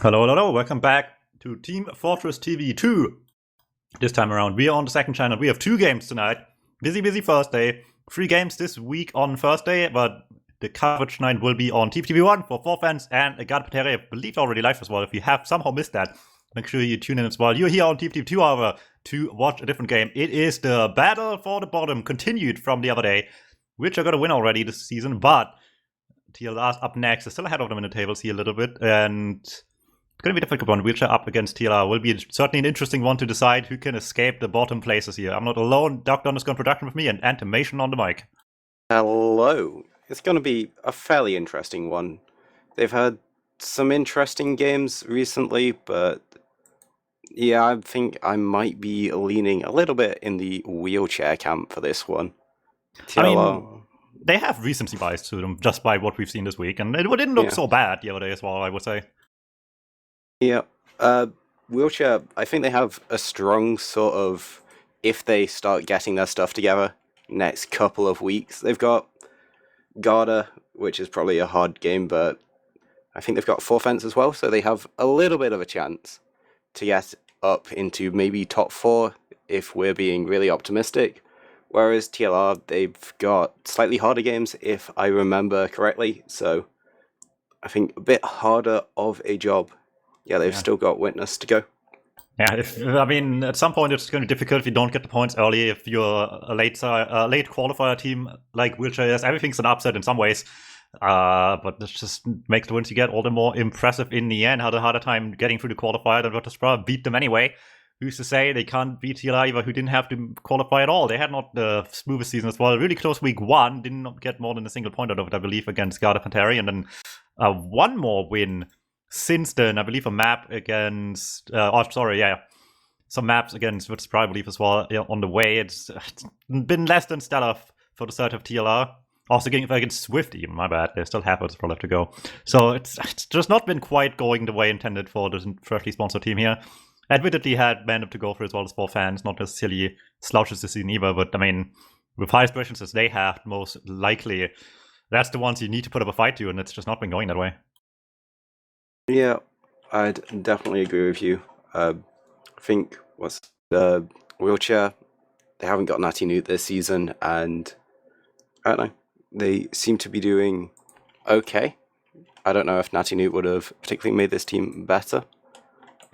Hello, hello, hello. Welcome back to Team Fortress TV 2. This time around, we are on the second channel. We have 2 games tonight. Busy first day. 3 games this week on Thursday, but the coverage tonight will be on TFTV1 for 4 fans and a God Pateri, I believe already live as well. If you have somehow missed that, make sure you tune in as well. You're here on TFTV2, however, to watch a different game. It is the battle for the bottom, continued from the other day, which are going to win already this season, but TLR's up next. They're still ahead of them in the tables here a little bit, and it's going to be a difficult one. Wheelchair up against TLR will be certainly an interesting one to decide who can escape the bottom places here. I'm not alone. Dr. Underscore Production with me and Animation on the mic. Hello. It's going to be a fairly interesting one. They've had some interesting games recently, but yeah, I think I might be leaning a little bit in the wheelchair camp for this one. I mean, they have recency bias to them just by what we've seen this week, and it didn't look so bad the other day as well, I would say. Yeah. Wheelchair, I think they have a strong sort of, if they start getting their stuff together next couple of weeks, they've got Garda, which is probably a hard game, but I think they've got 4 fence as well, so they have a little bit of a chance to get up into maybe top 4 if we're being really optimistic. Whereas TLR, they've got slightly harder games, if I remember correctly, so I think a bit harder of a job. Yeah, they've still got Witness to go. Yeah, at some point it's going to be difficult if you don't get the points early. If you're a late qualifier team like Wheelchair is, everything's an upset in some ways. But this just makes the wins you get all the more impressive in the end. Had a harder time getting through the qualifier than Virtus.pro beat them anyway. Who's to say they can't beat TLR either, who didn't have to qualify at all? They had not the smoothest season as well. Really close week 1, did not get more than a single point out of it, I believe, against Garda Panteri, and then one more win since then, I believe a map against, some maps against Virtus.pro, I believe, as well, on the way. It's been less than stellar for the side of TLR. Also getting against Swift, even, my bad. They still have it left to go. So it's just not been quite going the way intended for the freshly sponsored team here. Admittedly, had managed to go for as well as 4 fans, not necessarily slouches this season either, but I mean, with high aspirations as they have, most likely, that's the ones you need to put up a fight to, and it's just not been going that way. Yeah, I'd definitely agree with you. I think the Wheelchair, they haven't got Natty Newt this season, and I don't know, they seem to be doing okay. I don't know if Natty Newt would have particularly made this team better,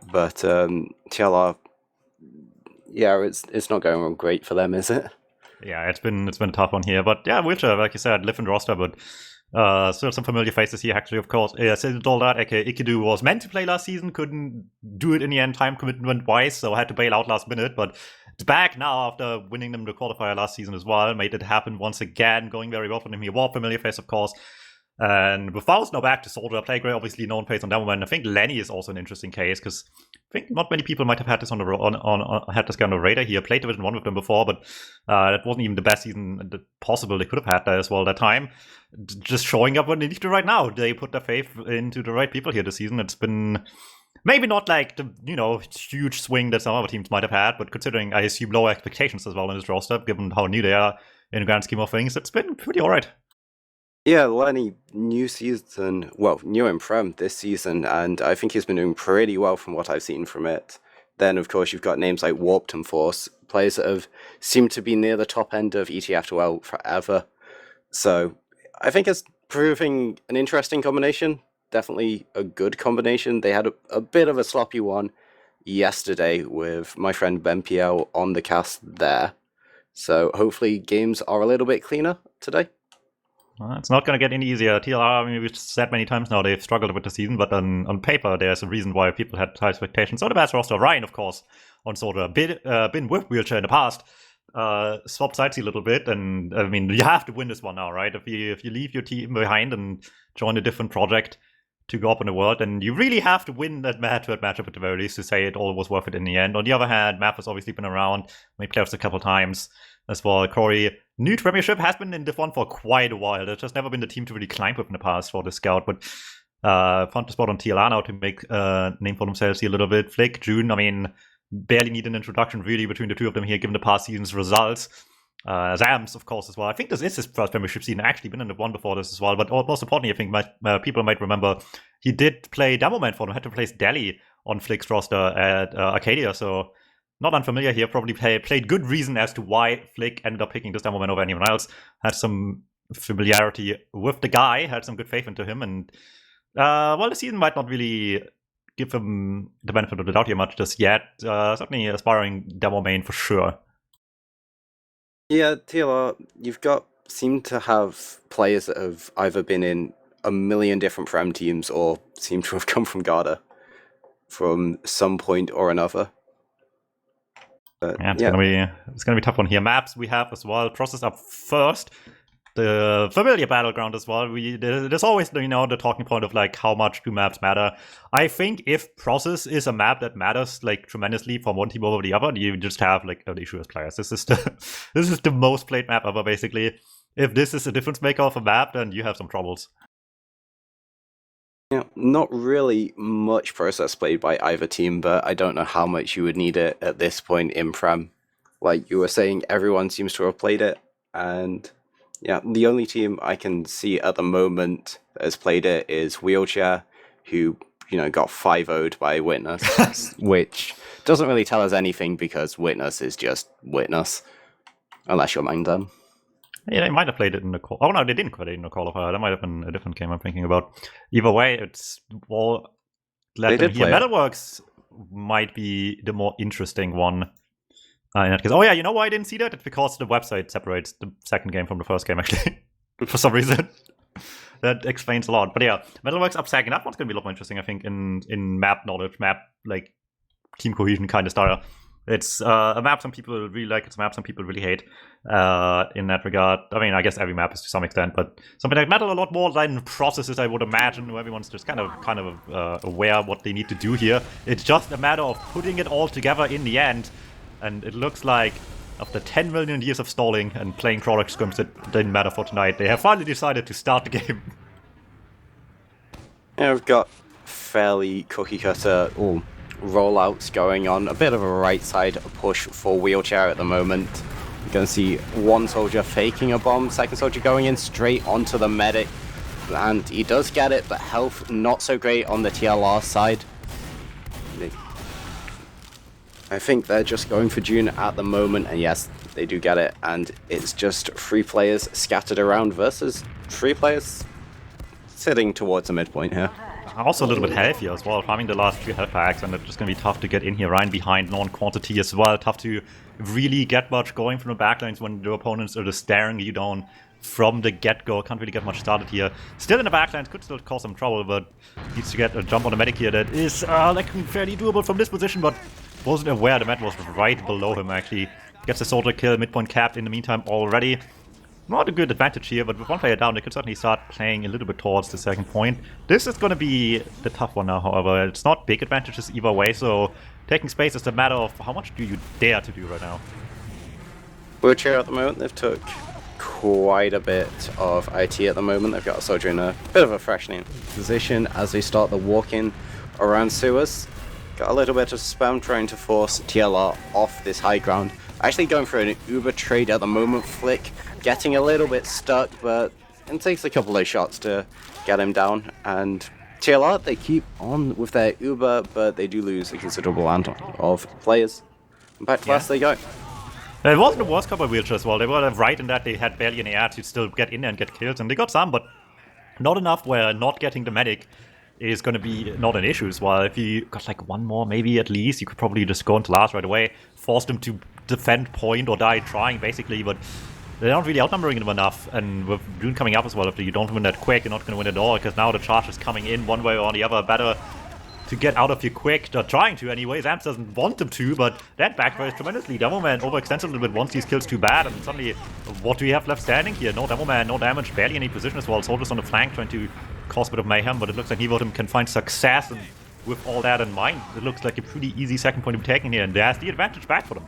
but TLR, yeah, it's not going great for them, is it? Yeah, it's been a tough one here, but yeah, Wheelchair, like you said, live in the roster, but still some familiar faces here, actually, of course. Sidoldat, aka Ikidu, was meant to play last season, couldn't do it in the end, time commitment-wise, so had to bail out last minute, but it's back now after winning them the qualifier last season as well. Made it happen once again, going very well for him here. War familiar face, of course. And with Faust now back to Soldier, Playgray, obviously known face on that one. I think Lenny is also an interesting case, because I think not many people might have had this had this kind of radar here. Played Division 1 with them before, but that wasn't even the best season possible they could have had there as well that time. Just showing up when they need to right now. They put their faith into the right people here this season. It's been maybe not like the huge swing that some other teams might have had, but considering I assume lower expectations as well in this roster, given how new they are in the grand scheme of things, it's been pretty alright. Yeah, Lenny, new in Prem this season, and I think he's been doing pretty well from what I've seen from it. Then, of course, you've got names like Warped and Force, players that have seemed to be near the top end of ETF2L forever. So, I think it's proving an interesting combination, definitely a good combination. They had a bit of a sloppy one yesterday with my friend Ben PL on the cast there. So, hopefully games are a little bit cleaner today. It's not going to get any easier. TLR, I mean, we've said many times now they've struggled with the season, but on paper, there's a reason why people had high expectations. So the best roster, Ryan, of course, on Soldier, been with Wheelchair in the past, swapped sides a little bit, and I mean, you have to win this one now, right? If you leave your team behind and join a different project to go up in the world, then you really have to win that head-to-head matchup at the very least to say it all was worth it in the end. On the other hand, Math has obviously been around, made playoffs a couple times as well. Corey, new Premiership, has been in Div 1 for quite a while. There's just never been the team to really climb with in the past for the scout, but found the spot on TLR now to make a name for themselves here a little bit. Flick, June, I mean, barely need an introduction really between the two of them here, given the past season's results. Zams, of course, as well. I think this is his first Premiership season. Actually been in the one before this as well. But most importantly, I think people might remember he did play Demo Man for them, had to replace Deli on Flick's roster at Arcadia, so not unfamiliar here. Probably played good reason as to why Flick ended up picking this Demo Man over anyone else. Had some familiarity with the guy, had some good faith into him, and well, the season might not really give him the benefit of the doubt here much just yet. Certainly aspiring Demo main for sure. Yeah, TLR, seem to have players that have either been in a million different Prem teams or seem to have come from Garda from some point or another. Yeah, it's gonna be a tough one here. Maps we have as well. Process up first. The familiar battleground as well. There's always the talking point of like how much do maps matter. I think if Process is a map that matters like tremendously from one team over the other, you just have like an issue with players. This is the most played map ever basically. If this is a difference maker of a map, then you have some troubles. Yeah, not really much Process played by either team, but I don't know how much you would need it at this point in Prem. Like you were saying, everyone seems to have played it, and yeah, the only team I can see at the moment that has played it is Wheelchair, who got 5-0'd by Witness, which doesn't really tell us anything because Witness is just Witness, unless you're mind them. Yeah, they might have played it in the call. Oh no, they didn't play it in the qualifier. That might have been a different game I'm thinking about. Either way, it's well. They did play Metalworks might be the more interesting one. In that case. Oh yeah, you know why I didn't see that? It's because the website separates the second game from the first game actually. For some reason. That explains a lot. But yeah, Metalworks up second. That one's gonna be a lot more interesting, I think, in map knowledge, map like team cohesion kind of style. It's a map some people really like, it's a map some people really hate in that regard. I mean, I guess every map is to some extent, but something like Metal a lot more than Processes, I would imagine, where everyone's just kind of aware what they need to do here. It's just a matter of putting it all together in the end, and it looks like after 10 million years of stalling and playing product scrims that didn't matter for tonight, they have finally decided to start the game. Yeah, we've got fairly cookie-cutter rollouts going on. A bit of a right side push for Wheelchair at the moment. You're going to see one soldier faking a bomb, second soldier going in straight onto the medic, and he does get it, but health not so great on the TLR side. I think they're just going for June at the moment, and yes, they do get it, and it's just 3 players scattered around versus 3 players sitting towards the midpoint here. Also a little bit healthier as well, farming the last 3 health packs, and it's just going to be tough to get in here, right behind non-quantity as well. Tough to really get much going from the backlines when the opponents are just staring you down from the get-go. Can't really get much started here. Still in the backlines, could still cause some trouble, but needs to get a jump on the medic here that is looking fairly doable from this position, but wasn't aware the med was right below him actually. Gets a soldier kill, midpoint capped in the meantime already. Not a good advantage here, but with one player down, they could certainly start playing a little bit towards the second point. This is going to be the tough one now, however. It's not big advantages either way, so taking space is a matter of how much do you dare to do right now. Wheelchair at the moment, they've took quite a bit of IT at the moment. They've got a soldier in a bit of a freshening position as they start the walk-in around sewers. Got a little bit of spam trying to force TLR off this high ground. Actually going for an Uber trade at the moment, Flick getting a little bit stuck, but it takes a couple of shots to get him down. And TLR, they keep on with their Uber, but they do lose a considerable amount of players. Back to last they go. It wasn't the worst couple of Wheelchair as well. They were right in that they had barely any air to still get in there and get kills, and they got some, but not enough where not getting the medic is going to be not an issue as well. If you got like one more, maybe at least, you could probably just go into last right away, force them to defend point or die trying, basically, but they're not really outnumbering them enough, and with June coming up as well, if you don't win that quick, you're not going to win at all, because now the charge is coming in one way or the other. Better to get out of here quick. They're trying to anyway. Zamps doesn't want them to, but that backfires tremendously. Demoman overextends a little bit once these kills too bad, and suddenly, what do we have left standing here? No Demoman, no damage, barely any position as well. Soldiers on the flank trying to cause a bit of mayhem, but it looks like neither of them can find success, and with all that in mind, it looks like a pretty easy second point to be taken here, and there's the advantage back for them.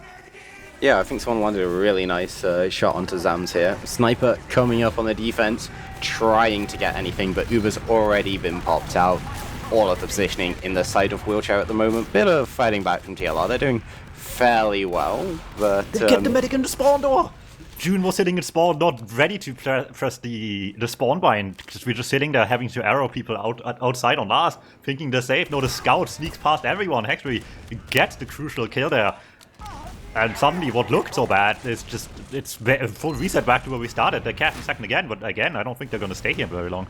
Yeah, I think someone landed a really nice shot onto Zams here. Sniper coming up on the defense, trying to get anything, but Uber's already been popped out. All of the positioning in the side of Wheelchair at the moment. Bit of fighting back from TLR. They're doing fairly well, but... They get the medic in the spawn door! June was sitting in spawn, not ready to press the spawn bind, because we're just sitting there having to arrow people outside on Lars, thinking they're safe. No, the scout sneaks past everyone. Hexbury gets the crucial kill there. And suddenly what looked so bad is just, it's a full reset back to where we started. They cast a second again, but again, I don't think they're going to stay here very long.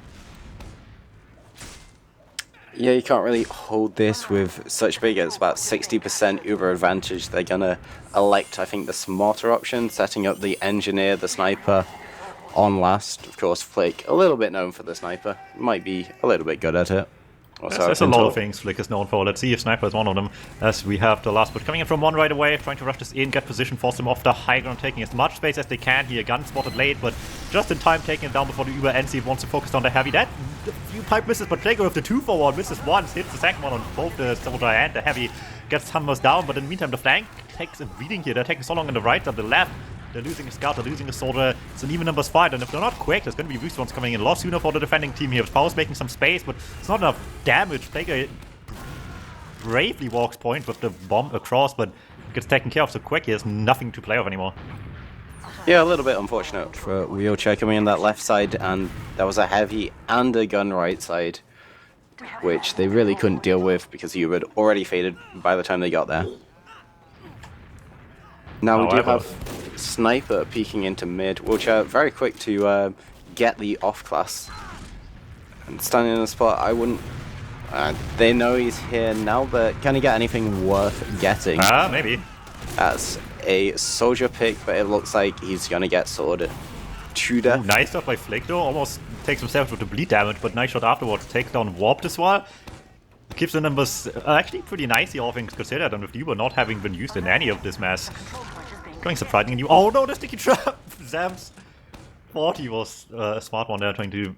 Yeah, you can't really hold this with such big, it's about 60% Uber advantage. They're going to elect, I think, the smarter option, setting up the engineer, the sniper on last. Of course, Flick, a little bit known for the sniper, might be a little bit good at it. There's a lot of things Flick is known for. Let's see if Sniper is one of them, as we have the last push coming in from one right away, trying to rush this in, get position, force them off the high ground, taking as much space as they can here. Gun spotted late, but just in time taking it down before the Uber ends. He wants to focus on the heavy. That a few pipe misses, but Plago with the 2-for-1 misses once, hits the second one on both the soldier and the heavy, gets Hammers down, but in the meantime the flank takes a beating here. They're taking so long on the right and the left. They're losing a scout, they're losing a soldier. It's an even numbers fight, and if they're not quick, there's going to be response coming in a lot sooner for the defending team here. Powers making some space, but it's not enough damage. Plague bravely walks point with the bomb across, but gets taken care of so quick. He has nothing to play with anymore. Yeah, a little bit unfortunate for Wheelchair coming in that left side, and there was a heavy and a gun right side, which they really couldn't deal with because he had already faded by the time they got there. Now we do have Sniper peeking into mid, which are very quick to get the off class. And standing in the spot, I wouldn't... they know he's here now, but can he get anything worth getting? Maybe. That's a soldier pick, but it looks like he's gonna get sorted to death. Nice stuff by Flick though, almost takes himself with the bleed damage, but nice shot afterwards, takes down Warped as well. Keeps the numbers actually pretty nicely, all things considered, and with Uber not having been used in any of this mess. Going surprisingly new. Oh no, the sticky trap! Zam's 40 was a smart one there, trying to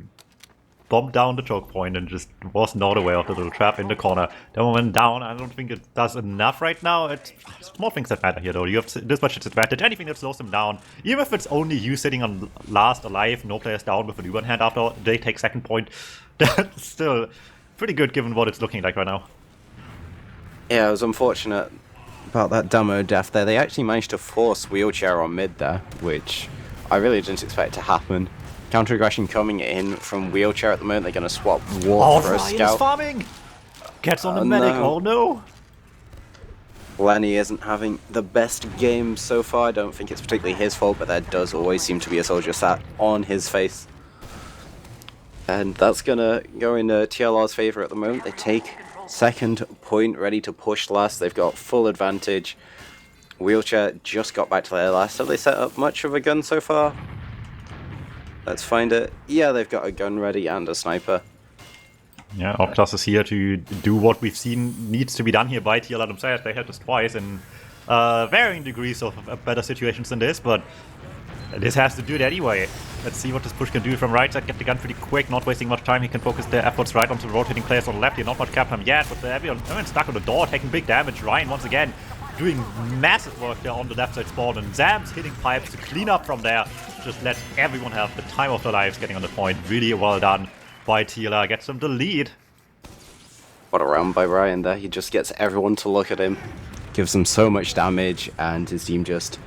bomb down the choke point and just was not aware of the little trap in the corner. That one went down. I don't think it does enough right now. It's small things that matter here though. You have this much disadvantage. Anything that slows them down, even if it's only you sitting on last alive, no players down with an Uber in hand after they take second point, that's still pretty good given what it's looking like right now. Yeah, it was unfortunate about that demo death there. They actually managed to force Wheelchair on mid there, which I really didn't expect to happen. Counter aggression coming in from Wheelchair at the moment. They're going to swap Warp for a scout. Farming! Gets on the medic. No. Oh no! Lenny isn't having the best game so far. I don't think it's particularly his fault, but there does always seem to be a soldier sat on his face. And that's going to go in TLR's favor at the moment. They take second point, ready to push last. They've got full advantage. Wheelchair just got back to their last. Have they set up much of a gun so far? Let's find it. Yeah, they've got a gun ready and a sniper. Yeah, Octas is here to do what we've seen needs to be done here by TLR themselves. They had this twice in varying degrees of better situations than this, but this has to do it anyway. Let's see what this push can do from right side. Get the gun pretty quick, not wasting much time. He can focus their efforts right onto the rotating players on the left here. Not much cap time yet, but everyone's stuck on the door, taking big damage. Ryan once again doing massive work there on the left side spawn, and Zam's hitting pipes to clean up from there. Just let everyone have the time of their lives getting on the point. Really well done by TLR. Gets them the lead. What a round by Ryan there. He just gets everyone to look at him, gives them so much damage, and his team just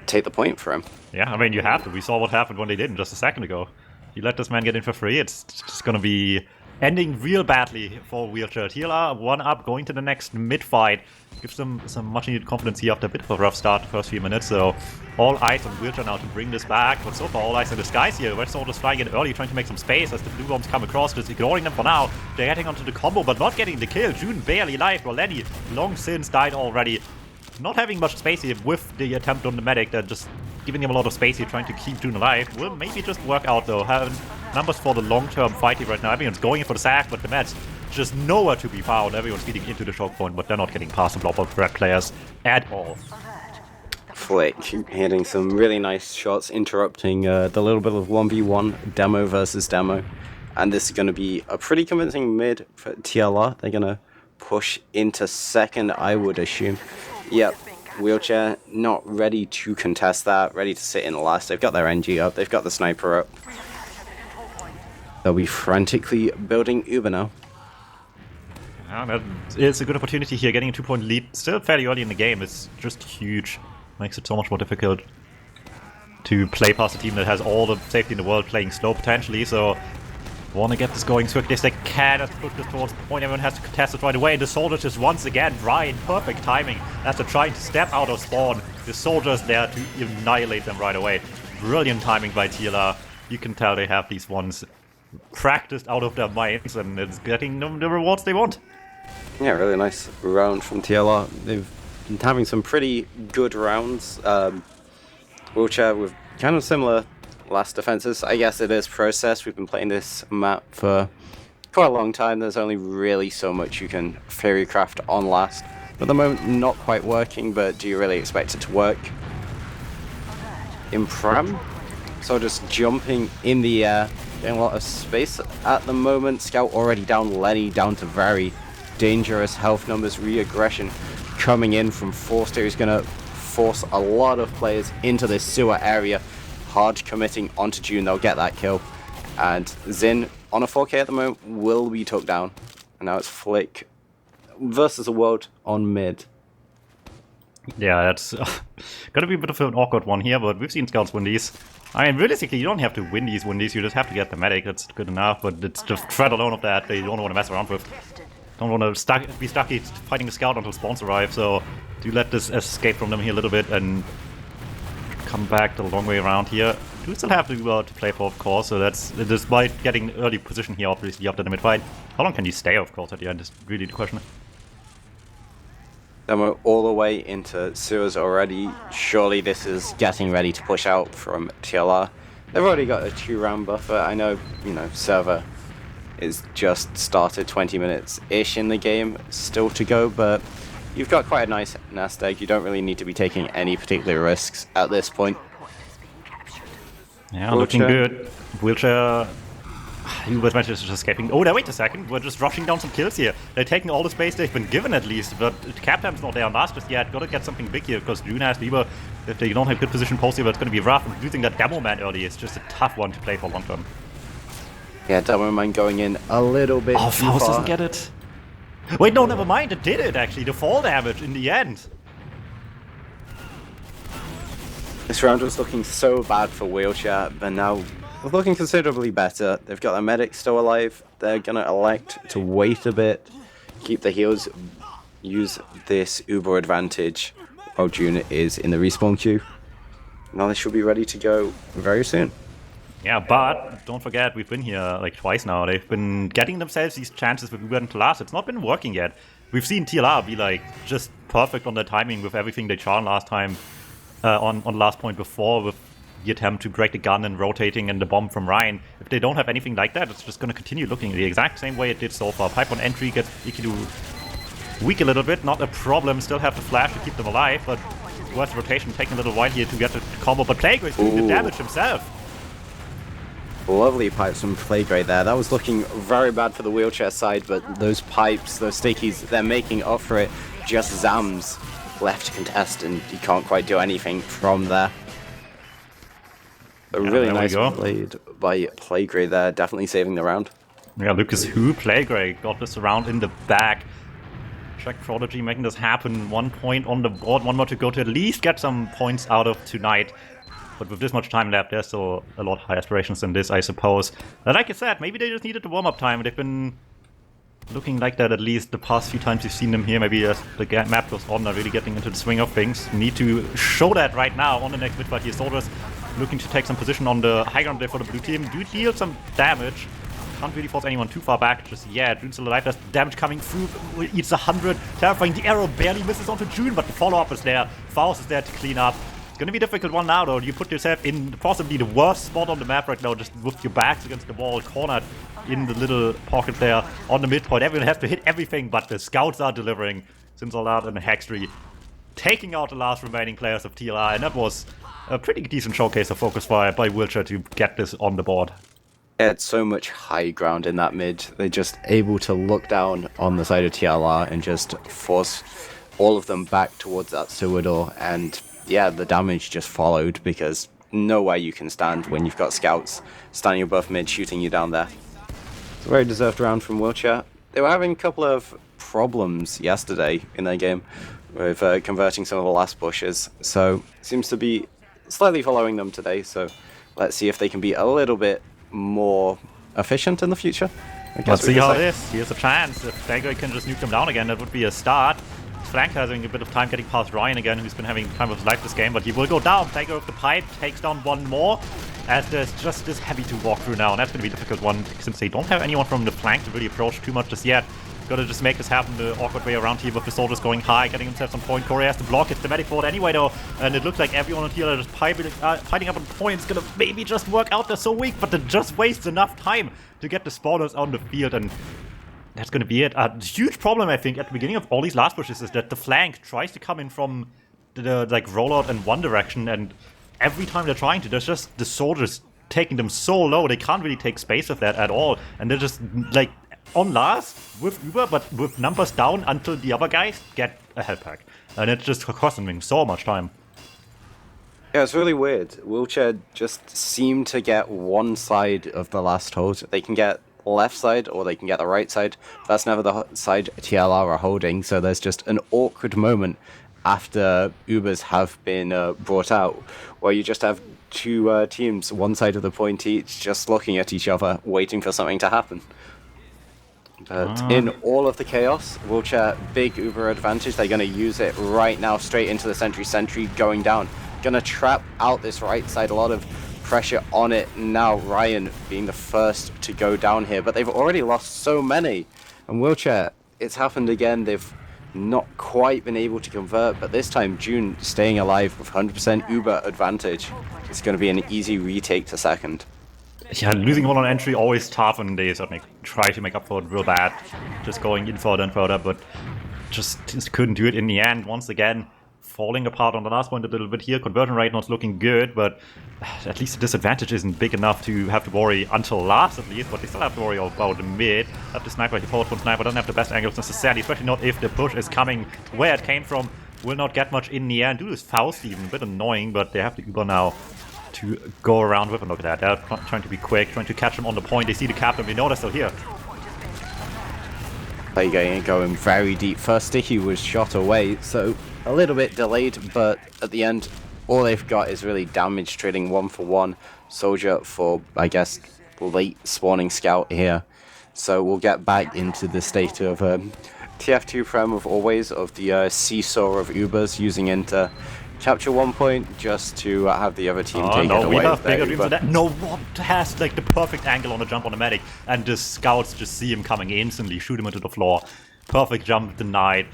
take the point for him. Yeah, I mean, you have to. We saw what happened when they didn't just a second ago. You let this man get in for free, it's just going to be ending real badly for Wheelchair. TLR 1 up, going to the next mid-fight. Gives them some much-needed confidence here after a bit of a rough start the first few minutes. So all eyes on Wheelchair now to bring this back. But so far, all eyes in the skies here. Red Soldiers flying in early, trying to make some space as the blue bombs come across. Just ignoring them for now. They're heading onto the combo, but not getting the kill. June barely alive. Well, Lenny long since died already. Not having much space here with the attempt on the medic. They're just giving him a lot of space here, trying to keep June alive. Will maybe just work out though. Having numbers for the long-term fight here right now. Everyone's going in for the sack, but the match just nowhere to be found. Everyone's feeding into the choke point, but they're not getting past the blob of red players at all. Flick hitting some really nice shots, interrupting the little bit of 1v1 demo versus demo. And this is going to be a pretty convincing mid for TLR. They're going to push into second, I would assume. Yep, Wheelchair not ready to contest that, ready to sit in last. They've got their NG up, they've got the sniper up. They'll be frantically building Uber now. Yeah, it's a good opportunity here, getting a 2-point lead. Still fairly early in the game, it's just huge. Makes it so much more difficult. to play past a team that has all the safety in the world playing slow potentially, so want to get this going as quickly as they can. Let's put this towards the point. Everyone has to contest it right away. The soldiers just once again, Ryan, perfect timing as they're trying to step out of spawn. The soldiers there to annihilate them right away. Brilliant timing by TLR. You can tell they have these ones practiced out of their minds, and it's getting them the rewards they want. Yeah, really nice round from TLR. They've been having some pretty good rounds. Wheelchair with kind of similar last defenses. I guess it is process. We've been playing this map for quite a long time. There's only really so much you can theorycraft on last. At the moment, not quite working, but do you really expect it to work? In Pram, so just jumping in the air, getting a lot of space at the moment. Scout already down, Lenny down to very dangerous health numbers. Re-aggression coming in from Forster, who's going to force a lot of players into this sewer area. Hard committing onto June, they'll get that kill. And Zin on a 4K at the moment will be took down. And now it's Flick versus a World on mid. Yeah, that's gonna be a bit of an awkward one here, but we've seen scouts win these. I mean, realistically, you don't have to win these, you just have to get the medic, that's good enough, but it's the threat alone of that they don't want to mess around with. Don't want to be stuck fighting the scout until spawns arrive, so do let this escape from them here a little bit and come back the long way around here. Do still have to play for, of course, so that's despite getting early position here, obviously, after the mid-fight. How long can you stay, of course, at the end is really the question. Then we're all the way into sewers already. Surely this is getting ready to push out from TLR. They've already got a 2-round buffer. I know, server is just started 20 minutes-ish in the game, still to go, but you've got quite a nice nest egg. You don't really need to be taking any particular risks at this point. Yeah, looking good. Wheelchair. You were just escaping. Oh, now wait a second. We're just rushing down some kills here. They're taking all the space they've been given at least, but Captain's not there on last just yet. Gotta get something big here because June has Lieber. If they don't have good position post here, it's gonna be rough. And losing that Demo Man early is just a tough one to play for long term. Yeah, Demo Man going in a little bit. Oh, Faust doesn't get it. Wait, no, never mind. It did it actually. The fall damage in the end. This round was looking so bad for Wheelchair, but now it's looking considerably better. They've got their medic still alive. They're going to elect to wait a bit, keep the heals, use this Uber advantage while June is in the respawn queue. Now they should be ready to go very soon. Yeah, but don't forget, we've been here like twice now. They've been getting themselves these chances with Uber and last. It's not been working yet. We've seen TLR be like just perfect on their timing with everything they charmed last time. On last point before with the attempt to break the gun and rotating and the bomb from Ryan. If they don't have anything like that, it's just going to continue looking the exact same way it did so far. Pipe on entry gets Ikidu weak a little bit, not a problem. Still have the flash to keep them alive, but worth rotation taking a little while here to get the combo. But Playgrade's doing the damage himself. Lovely pipes from Playgrade there. That was looking very bad for the Wheelchair side, but those pipes, those stickies, they're making up for it. Just Zams left to contest, and you can't quite do anything from there. A really nice played by Playgrade there, definitely saving the round. Yeah, Lucas Who, Playgrade got this round in the back. Check Prodigy making this happen. 1 point on the board, one more to go to at least get some points out of tonight. But with this much time left, there's still a lot higher aspirations than this, I suppose. And like I said, maybe they just needed the warm-up time. They've been looking like that at least the past few times you've seen them here. Maybe as the map goes on, they're really getting into the swing of things. Need to show that right now on the next mid-fight here. Soldiers looking to take some position on the high ground there for the blue team. Do deal some damage. Can't really force anyone too far back just yet. June's still alive. There's damage coming through. Eats 100. Terrifying. The arrow barely misses onto June, but the follow-up is there. Faust is there to clean up. It's gonna be a difficult one now, though. You put yourself in possibly the worst spot on the map right now, just with your backs against the wall, cornered in the little pocket there on the midpoint. Everyone has to hit everything, but the scouts are delivering. Sinsalat and Hextree taking out the last remaining players of TLI, and that was a pretty decent showcase of focus fire by Wiltshire to get this on the board. It's so much high ground in that mid. They're just able to look down on the side of TLR and just force all of them back towards that sewer door. And yeah, the damage just followed because nowhere you can stand when you've got scouts standing above mid shooting you down there. It's a very deserved round from Wiltshire. They were having a couple of problems yesterday in their game with converting some of the last pushes. So it seems to be slightly following them today, so let's see if they can be a little bit more efficient in the future. Let's see how it is. Here's a chance. If Dagger can just nuke them down again, that would be a start. Flank having a bit of time getting past Ryan again, who's been having time of his life this game, but he will go down. Dagger with the pipe takes down one more, as there's just this heavy to walk through now, and that's going to be a difficult one, since they don't have anyone from the flank to really approach too much just yet. Gotta just make this happen the awkward way around here with the soldiers going high, getting themselves on point. Corey has to block. It's the medic forward anyway though, and it looks like everyone on here is just fighting up on point. It's gonna maybe just work out. They're so weak, but it just wastes enough time to get the spawners on the field, and that's gonna be it. A huge problem, I think, at the beginning of all these last pushes is that the flank tries to come in from the like rollout in one direction, and every time they're trying to, there's just the soldiers taking them so low, they can't really take space with that at all, and they're just like on last with Uber, but with numbers down until the other guys get a health pack. And it's just costing them so much time. Yeah, it's really weird. Wheelchair just seem to get one side of the last hold. They can get left side or they can get the right side. That's never the side TLR are holding, so there's just an awkward moment after Ubers have been brought out, where you just have two teams, one side of the point each, just looking at each other, waiting for something to happen. But in all of the chaos, Wheelchair, big Uber advantage. They're going to use it right now, straight into the sentry. Sentry going down. Going to trap out this right side. A lot of pressure on it now. Ryan being the first to go down here. But they've already lost so many. And Wheelchair, it's happened again. They've not quite been able to convert. But this time, June staying alive with 100% Uber advantage. It's going to be an easy retake to second. Yeah, losing one on entry always tough, and they certainly try to make up for it real bad, just going in further and further, but just couldn't do it in the end. Once again, falling apart on the last point a little bit here. Conversion rate not looking good, but at least the disadvantage isn't big enough to have to worry until last, at least, but they still have to worry about the mid. Have the sniper, the forward from sniper doesn't have the best angles necessarily, especially not if the push is coming where it came from. Will not get much in the end. Do this Faust even, a bit annoying, but they have the Uber now to go around with, and look at that, they're trying to be quick, trying to catch them on the point. They see the captain, they know they're still here. They're going very deep. First sticky was shot away, so a little bit delayed, but at the end, all they've got is really damage trading 1-for-1. Soldier for, I guess, late spawning scout here. So we'll get back into the state of TF2 Prem of always, of the seesaw of Ubers, using into capture 1 point just to have the other team take it away. We have bigger dreams than that. No one has like the perfect angle on a jump on the medic, and the scouts just see him coming instantly, shoot him into the floor. Perfect jump denied.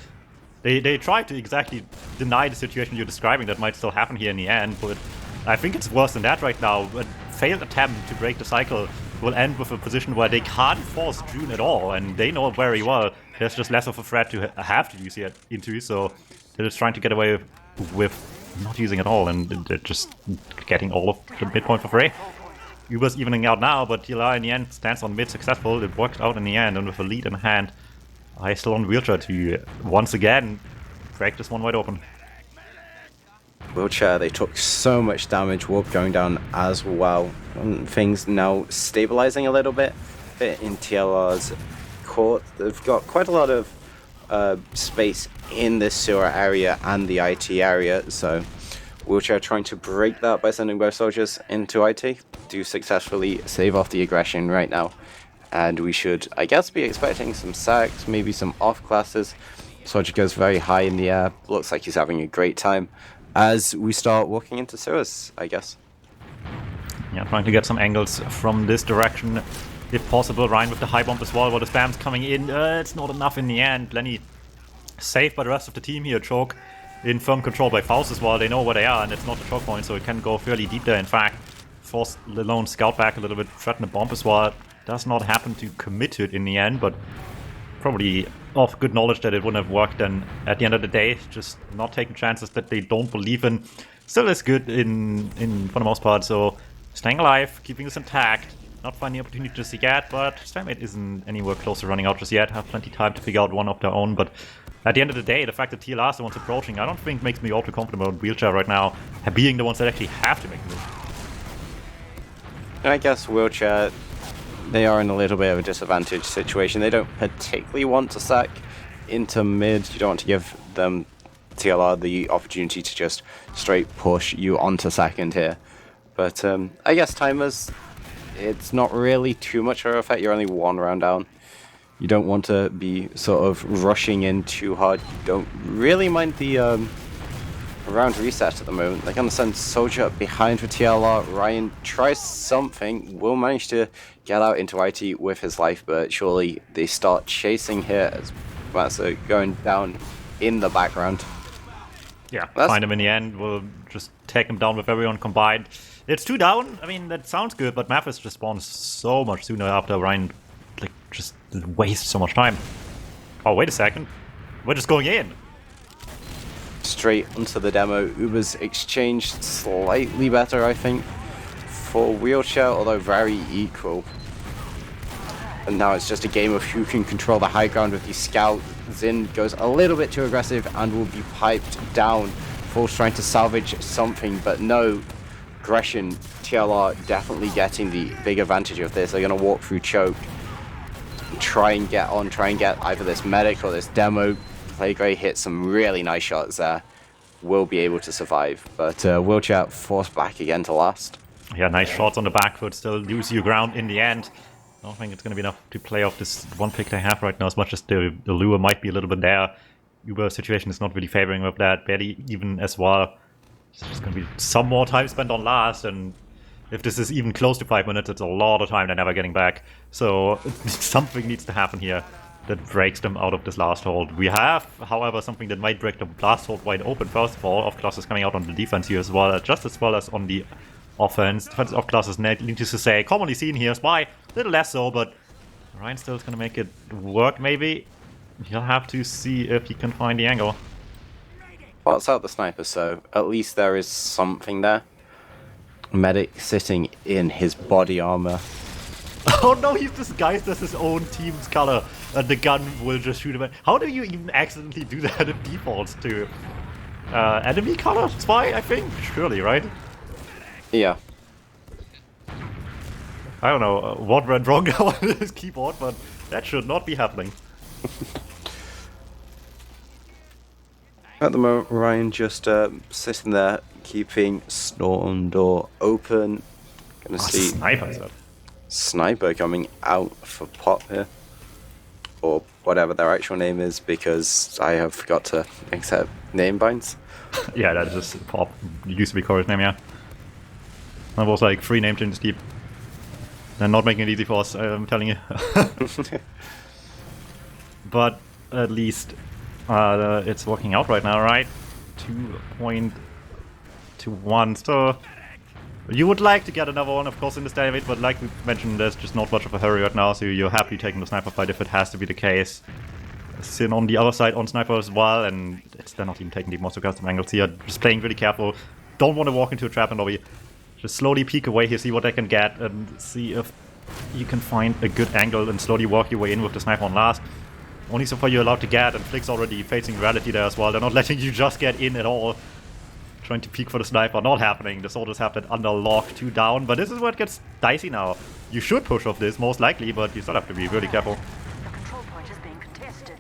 They try to exactly deny the situation you're describing that might still happen here in the end, but I think it's worse than that right now. A failed attempt to break the cycle will end with a position where they can't force June at all, and they know very well there's just less of a threat to have to use it into, so they're just trying to get away with not using at all, and they're just getting all of the midpoint for free. Uber's evening out now, but TLR in the end stands on mid successful. It worked out in the end, and with a lead in hand, I still on Wheelchair to once again break this one wide open. Wheelchair, they took so much damage. Warp going down as well. Things now stabilizing a little bit in TLR's court. They've got quite a lot of space in this sewer area and the IT area, so Wheelchair trying to break that by sending both soldiers into IT. Do successfully save off the aggression right now, and we should, I guess, be expecting some sacks, maybe some off classes. Soldier goes very high in the air, looks like he's having a great time as we start walking into sewers, I guess. Yeah, trying to get some angles from this direction if possible. Ryan with the high bomb as well, while the spam's coming in. It's not enough in the end. Lenny saved by the rest of the team here. Choke in firm control by Faust as well. They know where they are, and it's not a choke point, so it can go fairly deep there. In fact, force the lone scout back a little bit, threaten a bomb as well. Does not happen to commit to it in the end, but probably of good knowledge that it wouldn't have worked, and at the end of the day, just not taking chances that they don't believe in. Still is good in for the most part, so staying alive, keeping this intact. Not finding the opportunity just yet, but Stalemate isn't anywhere close to running out just yet. Have plenty of time to figure out one of their own, but at the end of the day, the fact that TLR is the ones approaching, I don't think makes me all too comfortable with Wheelchair right now, being the ones that actually have to make the move. I guess Wheelchair, they are in a little bit of a disadvantaged situation. They don't particularly want to sack into mid. You don't want to give them TLR the opportunity to just straight push you onto second here. But I guess timers, it's not really too much of an effect. You're only 1 round down. You don't want to be sort of rushing in too hard. You don't really mind the round reset at the moment. They're going to send Soldier behind for TLR. Ryan tries something, will manage to get out into IT with his life, but surely they start chasing here as Matsu going down in the background. Yeah, find him in the end. We'll just take him down with everyone combined. It's 2 down. I mean, that sounds good, but Mathis just spawns so much sooner after Ryan just wastes so much time. Oh, wait a second. We're just going in. Straight onto the demo. Uber's exchanged slightly better, I think, for Wheelchair, although very equal. And now it's just a game of who can control the high ground with the scout. Zin goes a little bit too aggressive and will be piped down. Force trying to salvage something, but no. Aggression, TLR definitely getting the big advantage of this. They're going to walk through choke. Try and get either this medic or this demo. Playgray hit some really nice shots there. Will be able to survive, but Wheelchair forced back again to last. Yeah, nice shots on the back foot, still lose your ground in the end. I don't think it's going to be enough to play off this one pick they have right now, as much as the lure might be a little bit there. Uber's situation is not really favoring with that, barely even as well. There's going to be some more time spent on last, and if this is even close to 5 minutes, it's a lot of time they're never getting back. So something needs to happen here that breaks them out of this last hold. We have, however, something that might break the last hold wide open. First of all, off-class is coming out on the defense here as well as on the offense. Defensive off-class is needless to say commonly seen here. Spy, a little less so, but Ryan still is going to make it work, maybe. He'll have to see if he can find the angle. Spots out the sniper, so at least there is something there. Medic sitting in his body armor. Oh no, he's disguised as his own team's color, and the gun will just shoot him. How do you even accidentally do that? It defaults to enemy color spy, I think? Surely, right? Yeah. I don't know what went wrong on his keyboard, but that should not be happening. At the moment, Ryan just sitting there, keeping storm door open. Gonna see Sniper coming out for Pop here, or whatever their actual name is, because I have forgot to accept name binds. Yeah, that is just Pop. It used to be Corey's name, yeah. That was like 3 name changes deep. They're not making it easy for us, I'm telling you. But at least it's working out right now, right? 2.21. So you would like to get another one, of course, in this dynamite, but like we mentioned, there's just not much of a hurry right now, so you're happily taking the sniper fight if it has to be the case. Sin on the other side on sniper as well, and they're not even taking the most custom angles here. Just playing really careful. Don't want to walk into a trap and lobby. Just slowly peek away here, see what they can get, and see if you can find a good angle and slowly work your way in with the sniper on last. Only so far you're allowed to get, and Flick's already facing reality there as well. They're not letting you just get in at all. Trying to peek for the sniper, not happening. The soldiers have that under lock, 2 down, but this is where it gets dicey now. You should push off this, most likely, but you still have to be really careful.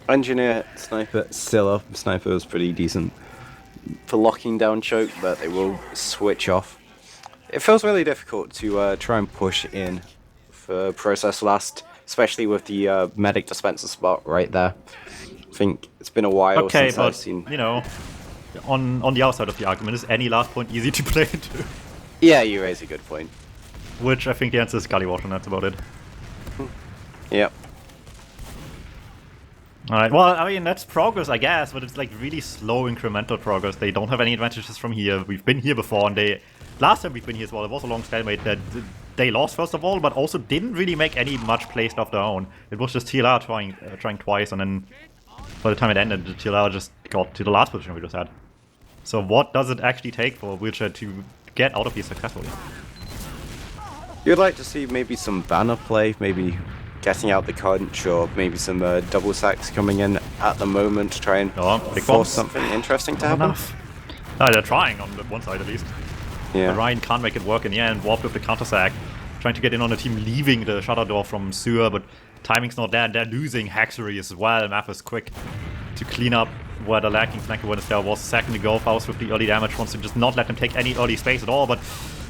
Engineer, sniper, still up. Sniper was pretty decent for locking down choke, but they will switch off. It feels really difficult to try and push in for process last, especially with the medic dispenser spot right there. I think it's been a while since I've seen... you know, on the outside of the argument, is any last point easy to play into? Yeah, you raise a good point. Which I think the answer is Gullywash, and that's about it. Yep. Alright, well, I mean, that's progress, I guess, but it's like really slow incremental progress. They don't have any advantages from here. We've been here before, and last time we've been here as well, it was a long stalemate that they lost, first of all, but also didn't really make any much plays of their own. It was just TLR trying twice, and then by the time it ended, the TLR just got to the last position we just had. So what does it actually take for Wheelchair to get out of here successfully? You'd like to see maybe some banner play, maybe getting out the crunch, or maybe some double sacks coming in at the moment to try and force something interesting to happen. No, they're trying on the one side at least. Yeah. But Ryan can't make it work in the end. Warped with the counter sack, trying to get in on the team, leaving the shutter door from Sur, but timing's not there, and they're losing Haxery as well. Math is quick to clean up where the lacking flanker when there was a second ago. Faust with the early damage wants to just not let them take any early space at all, but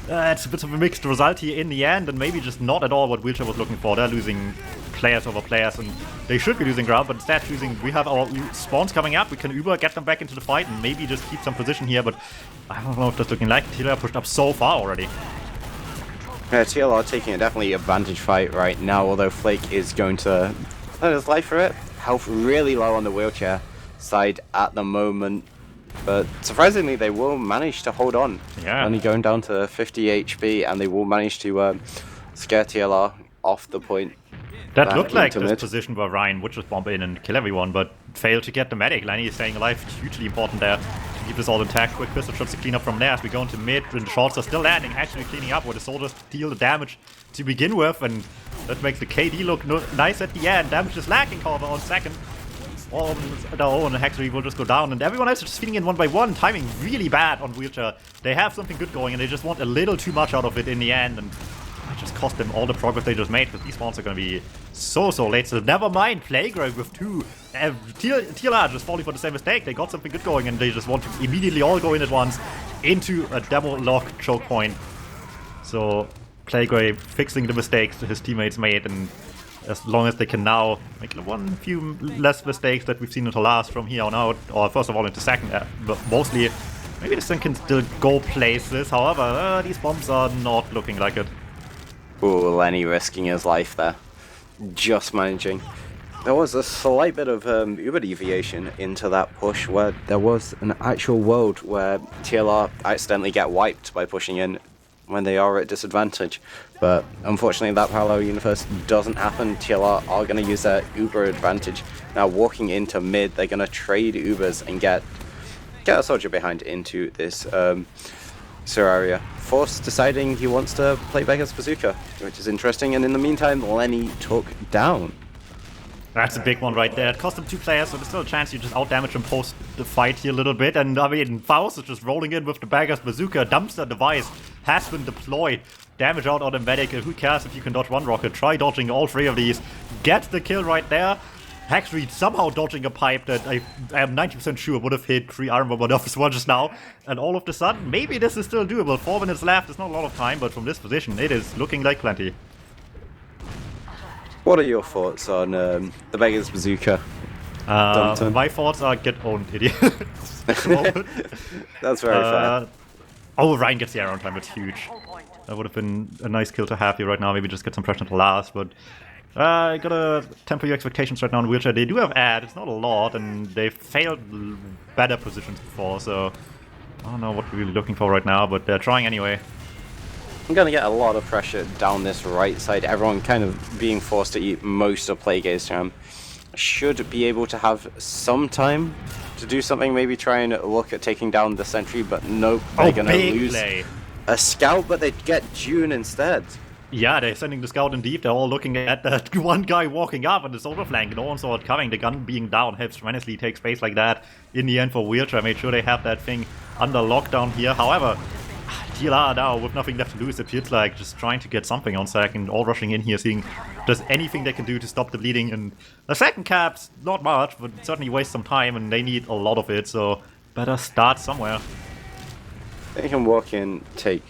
it's a bit of a mixed result here in the end, and maybe just not at all what Wheelchair was looking for. They're losing players over players, and they should be losing ground, but instead choosing, we have our spawns coming up, we can Uber, get them back into the fight, and maybe just keep some position here, but I don't know if that's looking like. TLR pushed up so far already. Yeah, TLR taking a definitely advantage fight right now, although Flake is going to let his life for it. Health really low on the Wheelchair side at the moment, but surprisingly they will manage to hold on. Yeah. Only going down to 50 HP, and they will manage to scare TLR off the point. That looked like this position where Ryan would just bomb in and kill everyone, but failed to get the medic. Lenny is staying alive, hugely important there to keep this all intact. Quick pistol shots to clean up from there as we go into mid, and the shots are still landing, actually cleaning up where the soldiers deal the damage to begin with, and that makes the KD look nice at the end. Damage is lacking, however, on second. Oh, and Hexery will just go down, and everyone else is just feeding in one by one. Timing really bad on Wheelchair. They have something good going, and they just want a little too much out of it in the end, and it just cost them all the progress they just made, because these spawns are going to be so late. So never mind Playground with two. TLR just falling for the same mistake. They got something good going, and they just want to immediately all go in at once into a demo lock choke point. So Playgrave fixing the mistakes his teammates made, and as long as they can now make few less mistakes that we've seen until last from here on out, or first of all into second, but mostly, maybe this thing can still go places. However, these bombs are not looking like it. Ooh, Lenny risking his life there. Just managing. There was a slight bit of Uber deviation into that push, where there was an actual world where TLR accidentally get wiped by pushing in when they are at disadvantage, but unfortunately that parallel universe doesn't happen. TLR are going to use their Uber advantage. Now walking into mid, they're going to trade Ubers and get a soldier behind into this Seraria. Force deciding he wants to play Beggar's Bazooka, which is interesting, and in the meantime Lenny took down. That's a big one right there. It cost them 2 players, so there's still a chance you just outdamage and post the fight here a little bit. And I mean, Faust is just rolling in with the Beggar's Bazooka. Dumpster device has been deployed. Damage out on the medic. Who cares if you can dodge one rocket? Try dodging all 3 of these. Get the kill right there. Hexreed somehow dodging a pipe that I am 90% sure would have hit 3 Iron Bomber as well just now. And all of a sudden, maybe this is still doable. 4 minutes left. It's not a lot of time, but from this position, it is looking like plenty. What are your thoughts on the Beggar's Bazooka? My thoughts are get owned, idiot. That's very fair. Oh, Ryan gets the air on time, that's huge. That would have been a nice kill to have here right now, maybe just get some pressure until last, but I gotta temper your expectations right now on Wheelchair. They do have ad, it's not a lot, and they've failed better positions before, so I don't know what we're really looking for right now, but they're trying anyway. I'm going to get a lot of pressure down this right side. Everyone kind of being forced to eat most of Plague's time. Should be able to have some time to do something, maybe try and look at taking down the sentry, but nope, they're going to lose a scout, but they get June instead. Yeah, they're sending the scout in deep. They're all looking at that one guy walking up on the soldier flank. No one saw it coming. The gun being down helps tremendously take space like that. In the end for Wheelchair, made sure they have that thing under lockdown here. However, TLR now with nothing left to lose, it feels like just trying to get something on second, all rushing in here, seeing just anything they can do to stop the bleeding. And the second cap's not much, but certainly waste some time, and they need a lot of it, so better start somewhere. They can walk in, take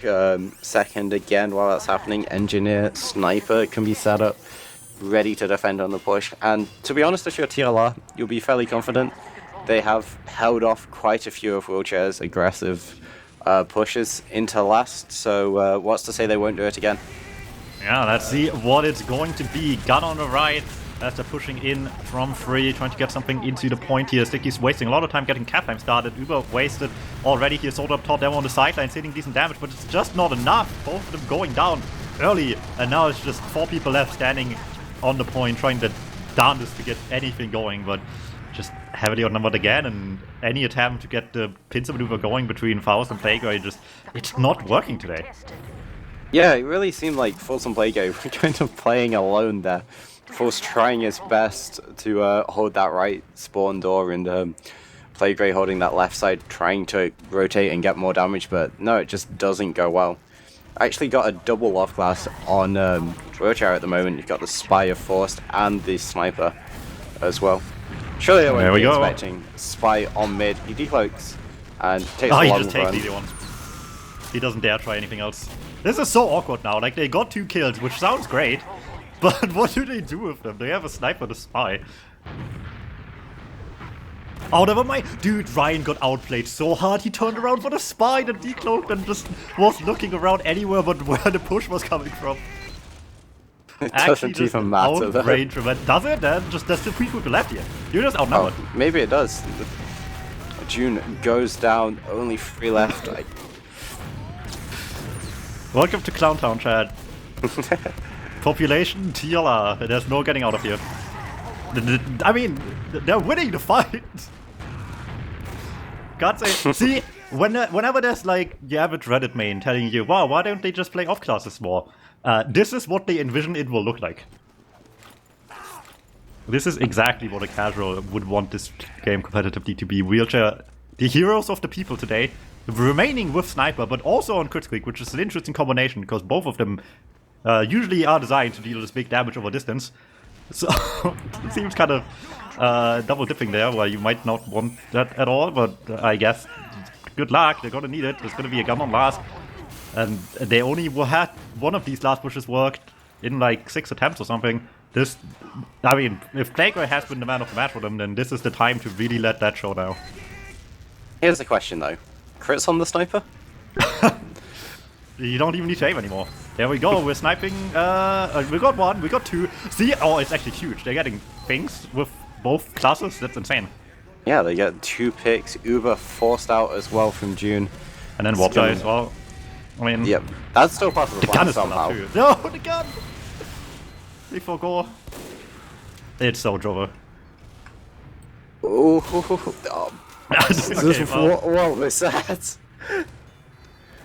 second again while that's happening. Engineer, sniper can be set up, ready to defend on the push. And to be honest, if you're TLR, you'll be fairly confident. They have held off quite a few of Wheelchair's aggressive pushes into last, so what's to say they won't do it again? Yeah, let's see what it's going to be. Gun on the right as they're pushing in from free, trying to get something into the point here. Sticky's wasting a lot of time getting cap time started. Uber wasted already here. Sold up top, demo on the sidelines, hitting decent damage, but it's just not enough. Both of them going down early, and now it's just 4 people left standing on the point, trying the darndest to get anything going, but just heavily outnumbered again, and any attempt to get the pincer maneuver going between Faust and Plague, it's not working today. Yeah, it really seemed like Force and Plague were kind of playing alone there. Force trying his best to hold that right spawn door, and Plague holding that left side, trying to rotate and get more damage, but no, it just doesn't go well. I actually got a double off class on Wheelchair at the moment. You've got the Spy of Force and the Sniper as well. Surely they won't There we be go. expecting Spy on mid. He decloaks and takes Oh, a he long just takes run. the easy one. He doesn't dare try anything else. This is so awkward now. Like, they got 2 kills, which sounds great. But what do they do with them? They have a sniper and a spy. Oh, never mind. Dude, Ryan got outplayed so hard. He turned around for the spy and decloaked and just was looking around anywhere but where the push was coming from. It Actually, doesn't just even matter though. outrange him. Does it? Then just that's the 3 people left here. You're just outnumbered. Oh, maybe it does. June goes down, only 3 left. Welcome to Clowntown, Chad. Population TLR. There's no getting out of here. I mean, they're winning the fight. Can't say. See, whenever there's like the average Reddit main telling you, wow, why don't they just play off classes more? This is what they envision it will look like. This is exactly what a casual would want this game competitively to be. Wheelchair, the heroes of the people today, remaining with Sniper, but also on Crit Squeak, which is an interesting combination because both of them usually are designed to deal this big damage over distance. So it seems kind of double dipping there, where you might not want that at all, but I guess good luck, they're gonna need it. There's gonna be a gun on last. And they only had one of these last pushes worked in like 6 attempts or something. This, I mean, if Playground has been the man of the match for them, then this is the time to really let that show now. Here's the question though. Crits on the sniper? You don't even need to aim anymore. There we go, we're sniping, we got 1, we got 2. See, oh, it's actually huge. They're getting things with both classes, that's insane. Yeah, they get 2 picks, Uber forced out as well from June. And then Wobsite as well. I mean, yep, that's still part of the plan gun is somehow. too. No, the gun! They forgo. It's so Jover. Oh, what was that?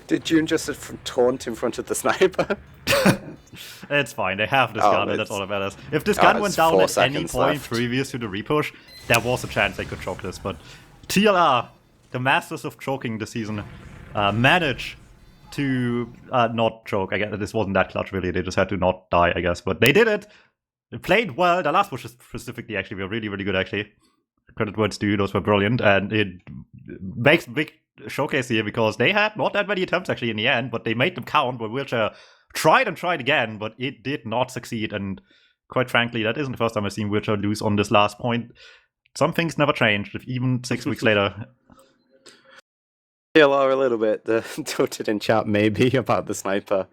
Did June just taunt in front of the sniper? It's fine, they have this gun and that's all that matters. If this Oh, gun went down it's at 4 any seconds point left. previous to the repush, there was a chance they could choke this, but TLR, the masters of choking this season, managed to not choke. I guess this wasn't that clutch really, they just had to not die, I guess, but they did it. They played well, the last push specifically actually were really, really good actually. Credit words to you, those were brilliant, and it makes a big showcase here because they had not that many attempts actually in the end, but they made them count, but Wheelchair tried and tried again, but it did not succeed, and quite frankly, that isn't the first time I've seen Wheelchair lose on this last point. Some things never changed, even 6 weeks later. TLR a little bit tilted in chat maybe about the sniper.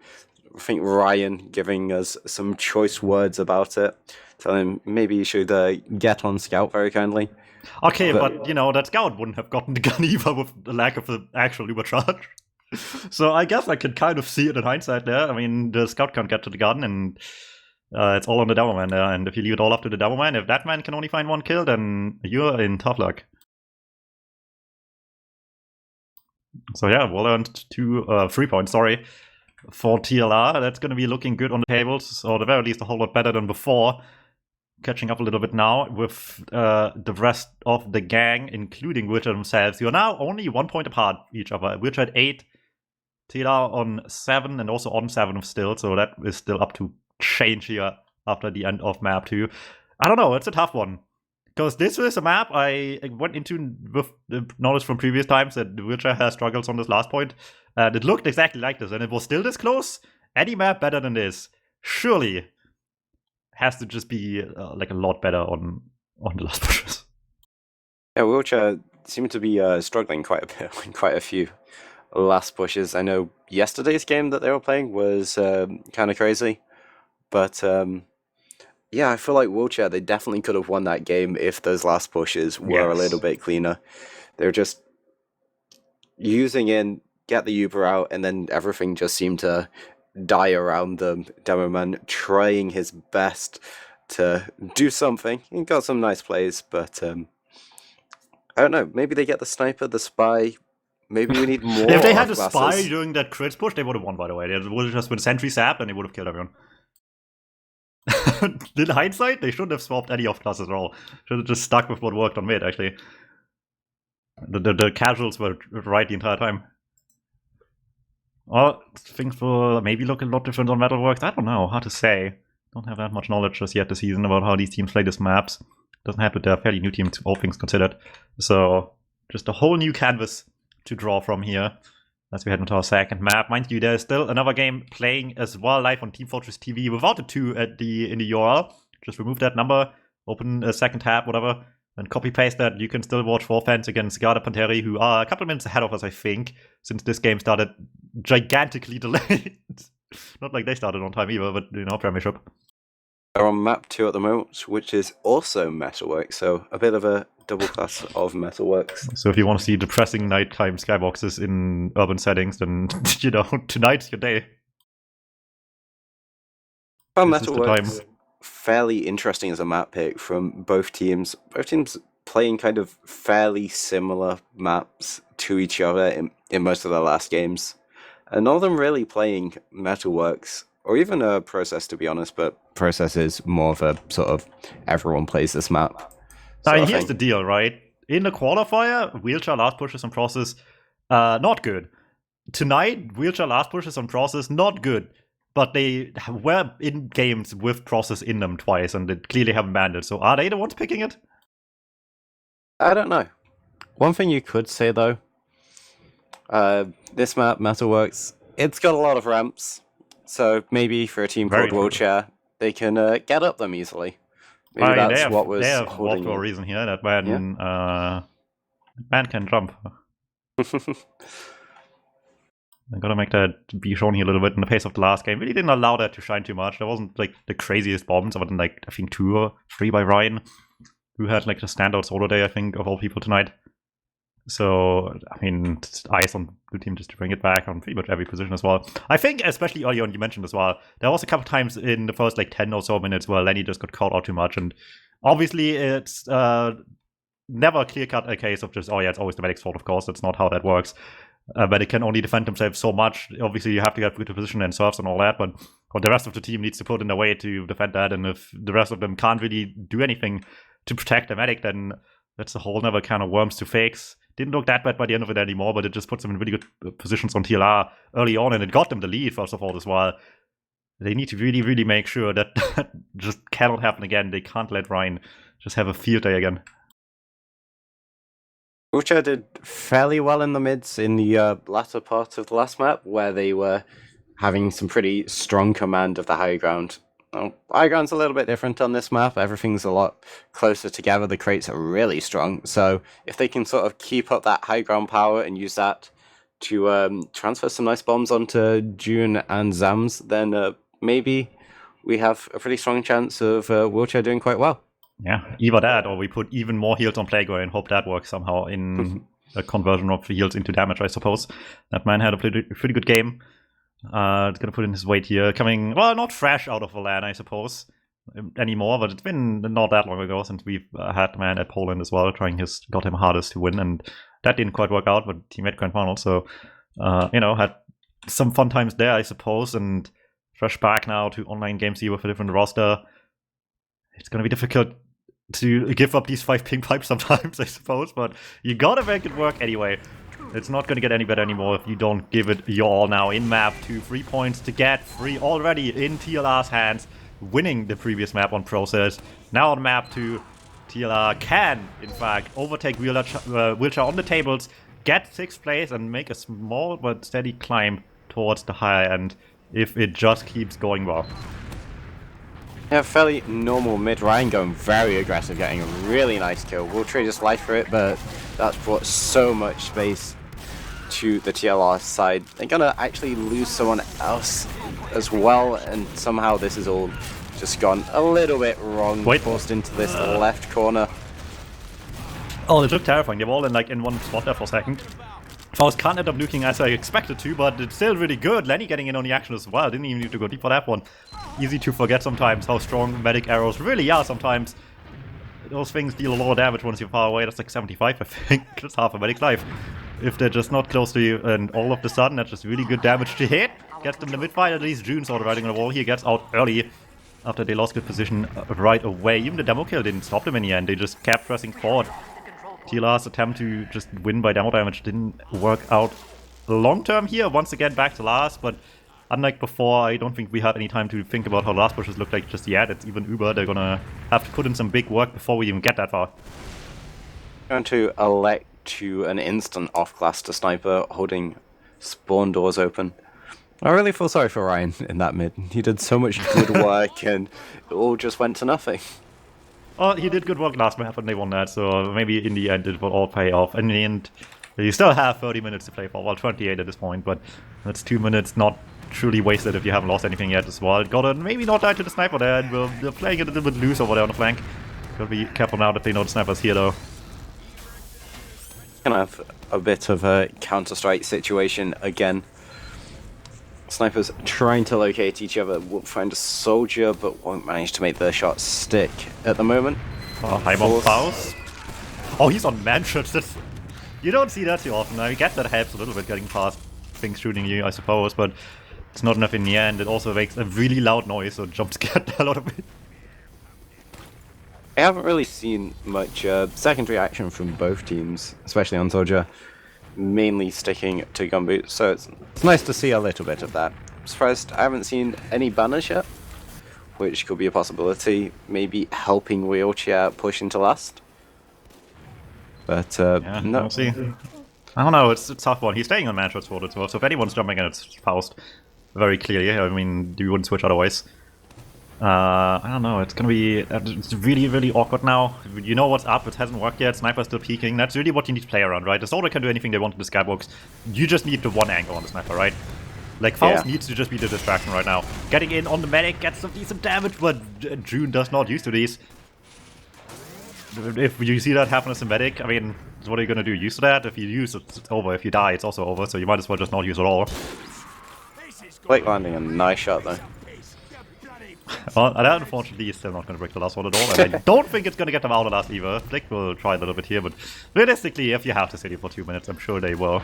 I think Ryan giving us some choice words about it, telling him maybe you should get on Scout very kindly. Okay, but you know, that Scout wouldn't have gotten the gun either with the lack of the actual Uber charge. So I guess I could kind of see it in hindsight there. I mean, the Scout can't get to the gun, and it's all on the Devil Man there. And if you leave it all up to the Devil Man, if that man can only find 1 kill, then you're in tough luck. So yeah, well earned 3 points, sorry, for TLR. That's going to be looking good on the tables, or at the very least a whole lot better than before. Catching up a little bit now with the rest of the gang, including Witcher themselves. You are now only 1 point apart each other. Witcher at 8, TLR on 7, and also on 7 still, so that is still up to change here after the end of map 2. I don't know, it's a tough one. Because this is a map I went into with the knowledge from previous times that the Witcher has struggles on this last point. And it looked exactly like this, and it was still this close. Any map better than this surely has to just be like a lot better on the last pushes. Yeah, Wheelchair seemed to be struggling quite a bit in quite a few last pushes. I know yesterday's game that they were playing was kind of crazy, but yeah, I feel like Wheelchair, they definitely could have won that game if those last pushes were a little bit cleaner. They're just using in, get the Uber out, and then everything just seemed to die around them. Demoman trying his best to do something. He got some nice plays, but I don't know. Maybe they get the sniper, the spy. Maybe we need more. If they had a spy during that crits push, they would have won, by the way. They would have just been sentry sapped and they would have killed everyone. In hindsight, they shouldn't have swapped any off classes at all. Should have just stuck with what worked on mid, actually. The casuals were right the entire time. Well, things will maybe look a lot different on Metalworks. I don't know, hard to say. Don't have that much knowledge just yet this season about how these teams play these maps. doesn't have with their fairly new team, all things considered. So just a whole new canvas to draw from here as we head into our second map. Mind you, there's still another game playing as well live on Team Fortress TV without the 2 in the URL. Just remove that number, open a second tab, whatever, and copy paste that. You can still watch Warfans against Garda Panteri, who are a couple of minutes ahead of us, I think, since this game started gigantically delayed. Not like they started on time either, but Premiership. They're on map 2 at the moment, which is also Metalworks, so a bit of a double class of Metalworks. So if you want to see depressing nighttime skyboxes in urban settings, then tonight's your day. Well, Metalworks, fairly interesting as a map pick from both teams. Both teams playing kind of fairly similar maps to each other in most of their last games. And none of them really playing Metalworks, or even a Process, to be honest, but Process is more of a sort of everyone plays this map. So here's the deal, right? In the qualifier, Wheelchair last pushes on Process, not good. Tonight, Wheelchair last pushes on Process, not good. But they were in games with Process in them twice, and they clearly haven't banned it. So are they the ones picking it? I don't know. One thing you could say, though, this map, Metalworks, it's got a lot of ramps. So maybe for a team called Wheelchair, they can get up them easily. Maybe that's what was holding for a reason here, that man can jump. I'm gonna make that be shown here a little bit in the pace of the last game. Really didn't allow that to shine too much. There wasn't like the craziest bombs, other than like I think 2 or 3 by Ryan, who had like the standout solo day, I think, of all people tonight. So, I mean, eyes on the team just to bring it back on pretty much every position as well. I think, especially early on, you mentioned as well, there was a couple times in the first like 10 or so minutes where Lenny just got caught out too much. And obviously, it's never a clear-cut a case of just, oh yeah, it's always the medic's fault, of course. That's not how that works. But it can only defend themselves so much. Obviously, you have to get good position and serves and all that, but what the rest of the team needs to put in their way to defend that. And if the rest of them can't really do anything to protect the medic, then that's a whole other kind of worms to fix. Didn't look that bad by the end of it anymore, but it just puts them in really good positions on TLR early on, and it got them the lead, first of all, as well. They need to really, really make sure that that just cannot happen again. They can't let Ryan just have a field day again. Wheelchair did fairly well in the mids in the latter part of the last map, where they were having some pretty strong command of the high ground. High ground's a little bit different on this map. Everything's a lot closer together. The crates are really strong. So if they can sort of keep up that high ground power and use that to transfer some nice bombs onto June and Zams, then maybe we have a pretty strong chance of Wheelchair doing quite well. Yeah, either that, or we put even more heals on Playground and hope that works somehow in a conversion of heals into damage, I suppose. That man had a pretty good game. It's gonna put in his weight here, coming, well, not fresh out of the LAN, I suppose, anymore, but it's been not that long ago since we've had the man at Poland as well, trying his goddamn hardest to win, and that didn't quite work out, but he made Grand Final, so, had some fun times there, I suppose, and fresh back now to online games here with a different roster. It's gonna be difficult to give up these 5 ping pipes sometimes, I suppose, but you gotta make it work anyway. It's not going to get any better anymore if you don't give it your all now. In map 2, 3 points to get, 3 already in TLR's hands, winning the previous map on Process. Now on map 2, TLR can, in fact, overtake Wheelchair on the tables, get 6th place, and make a small but steady climb towards the higher end if it just keeps going well. Yeah, fairly normal mid. Ryan going very aggressive, getting a really nice kill. We'll trade his life for it, but that's brought so much space to the TLR side. They're gonna actually lose someone else as well, and somehow this has all just gone a little bit wrong. Forced into this left corner. Oh, it looked terrifying. They were all in one spot there for a second. Faust can't end up nuking as I expected to, but it's still really good. Lenny getting in on the action as well. Didn't even need to go deep for that one. Easy to forget sometimes how strong medic arrows really are sometimes. Those things deal a lot of damage once you're far away. That's like 75, I think. Just half a medic's life. If they're just not close to you, and all of a sudden, that's just really good damage to hit. Gets them the mid-fight, at least. June's sort of riding on the wall here. Gets out early after they lost good position right away. Even the demo kill didn't stop them in the end. They just kept pressing forward. TLR's attempt to just win by demo damage didn't work out long term here. Once again, back to last, but unlike before, I don't think we had any time to think about how last pushes look like just yet. It's even Uber. They're gonna have to put in some big work before we even get that far. Going to elect to an instant off-class to sniper, holding spawn doors open. I really feel sorry for Ryan in that mid. He did so much good work and it all just went to nothing. Oh, he did good work last map and they won that, so maybe in the end it will all pay off. In the end, you still have 30 minutes to play for, well 28 at this point, but that's 2 minutes not truly wasted if you haven't lost anything yet as well. Gotta maybe not die to the sniper there, and they're playing it a little bit loose over there on the flank. Gotta be careful now that they know the sniper's here though. Gonna have a bit of a counter-strike situation again. Snipers trying to locate each other, will find a soldier, but won't manage to make their shot stick at the moment. Oh, high bomb Faust. Oh, he's on man-shots. You don't see that too often. I get that helps a little bit getting past things shooting you, I suppose, but it's not enough in the end. It also makes a really loud noise, so jump scared a lot of it. I haven't really seen much secondary action from both teams, especially on Soldier, mainly sticking to Gunboot, so it's nice to see a little bit of that. I'm surprised I haven't seen any banners yet, which could be a possibility, maybe helping Wheelchair push into last. But Yeah, no. we'll see. I don't know, it's a tough one. He's staying on man shots for it, so if anyone's jumping in, it's Faust. Very clearly, I mean, you wouldn't switch otherwise. I don't know, it's gonna be it's really, really awkward now. You know what's up, it hasn't worked yet, Sniper's still peeking. That's really what you need to play around, right? The Soldier can do anything they want in the Skybox. You just need the one angle on the Sniper, right? Like, Faust needs to just be the distraction right now. Getting in on the medic gets some decent damage, but June does not used to these. If you see that happen as a medic, I mean, what are you gonna do? Use that? If you use it, it's over. If you die, it's also over, so you might as well just not use it all. Blake landing a nice shot though. Well, that unfortunately is still not going to break the last one at all, and I don't think it's going to get them out of last either. Blake will try a little bit here, but realistically, if you have to city for 2 minutes, I'm sure they will.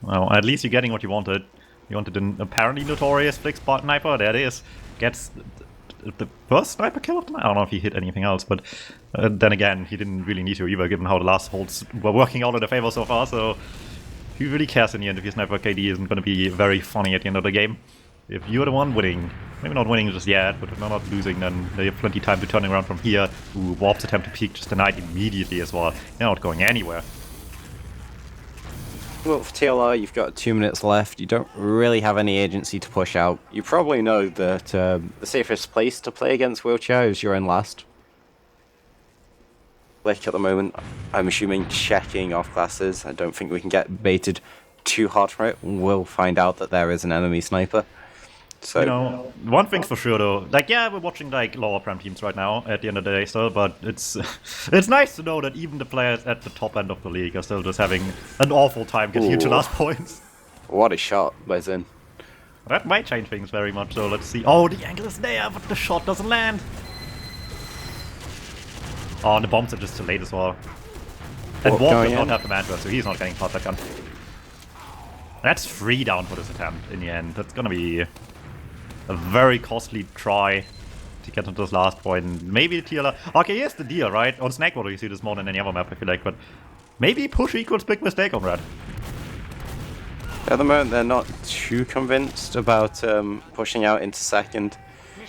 Well, at least you're getting what you wanted. You wanted an apparently notorious Flick spot sniper, there it is. Gets the first sniper kill of the night. I don't know if he hit anything else, but then again, he didn't really need to either, given how the last holds were working out in their favor so far, so who really cares in the end if your sniper KD isn't going to be very funny at the end of the game? If you're the one winning, maybe not winning just yet, but if they're not losing, then they have plenty of time to turning around from here. Ooh, Warp's attempt to peek just denied immediately as well. They're not going anywhere. Well, for TLR, you've got 2 minutes left. You don't really have any agency to push out. You probably know that the safest place to play against Wheelchair is your own last. Blake at the moment, I'm assuming checking off classes. I don't think we can get baited too hard for it. We'll find out that there is an enemy sniper. So, you know, one thing's for sure though, like, yeah, we're watching like lower prem teams right now at the end of the day still, but it's it's nice to know that even the players at the top end of the league are still just having an awful time getting you to last points. What a shot by Zin. That might change things very much, so let's see. Oh, the angle is there, but the shot doesn't land. Oh, and the bombs are just too late as well. And Warp does not have the mantra, so he's not getting past that gun. That's 3 down for this attempt in the end. That's gonna be a very costly try to get into this last point. Maybe the TLR... Okay, here's the deal, right? On Snakewater you see this more than any other map, I feel like, but maybe push equals big mistake on Red. At the moment, they're not too convinced about pushing out into second.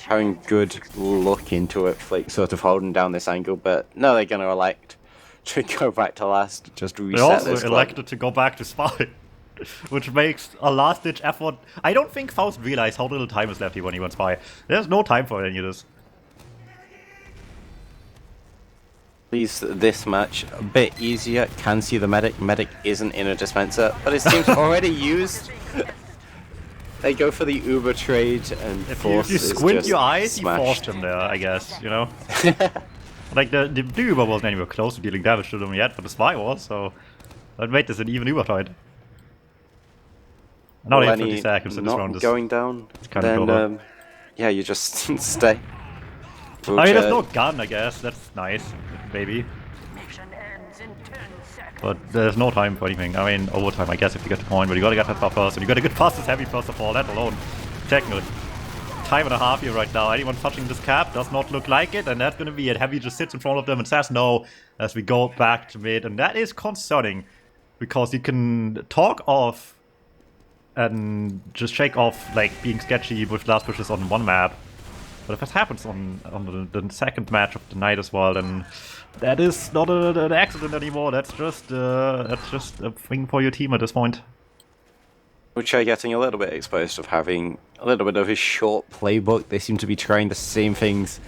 Having good look into it, like sort of holding down this angle, but no, they're going to elect to go back to last, just reset this. They also elected to go back to Spy, which makes a last-ditch effort. I don't think Faust realized how little time is left here when he went Spy. There's no time for any of this. Please, this match a bit easier. Can see the medic. Medic isn't in a dispenser, but it seems already used. They go for the Uber trade and if you squint your eyes, you forced him there, I guess, you know? Like, the Uber wasn't anywhere close to dealing damage to them yet, but the Spy was, so that made this an even Uber fight. Now they have 20 seconds in this round. Going down, then, yeah, you just stay. I mean, there's no gun, I guess, that's nice, maybe. But there's no time for anything. I mean, overtime, I guess, if you get the point, but you gotta get that far first, and you gotta get past this heavy first of all, that alone. Technically. Time and a half here right now. Anyone touching this cap does not look like it, and that's gonna be it. Heavy just sits in front of them and says no as we go back to mid, and that is concerning. because you can talk off and just shake off like being sketchy with last pushes on one map. But if it happens on the second match of the night as well, then that is not an accident anymore. That's just a thing for your team at this point. Which are getting a little bit exposed of having a little bit of a short playbook. They seem to be trying the same things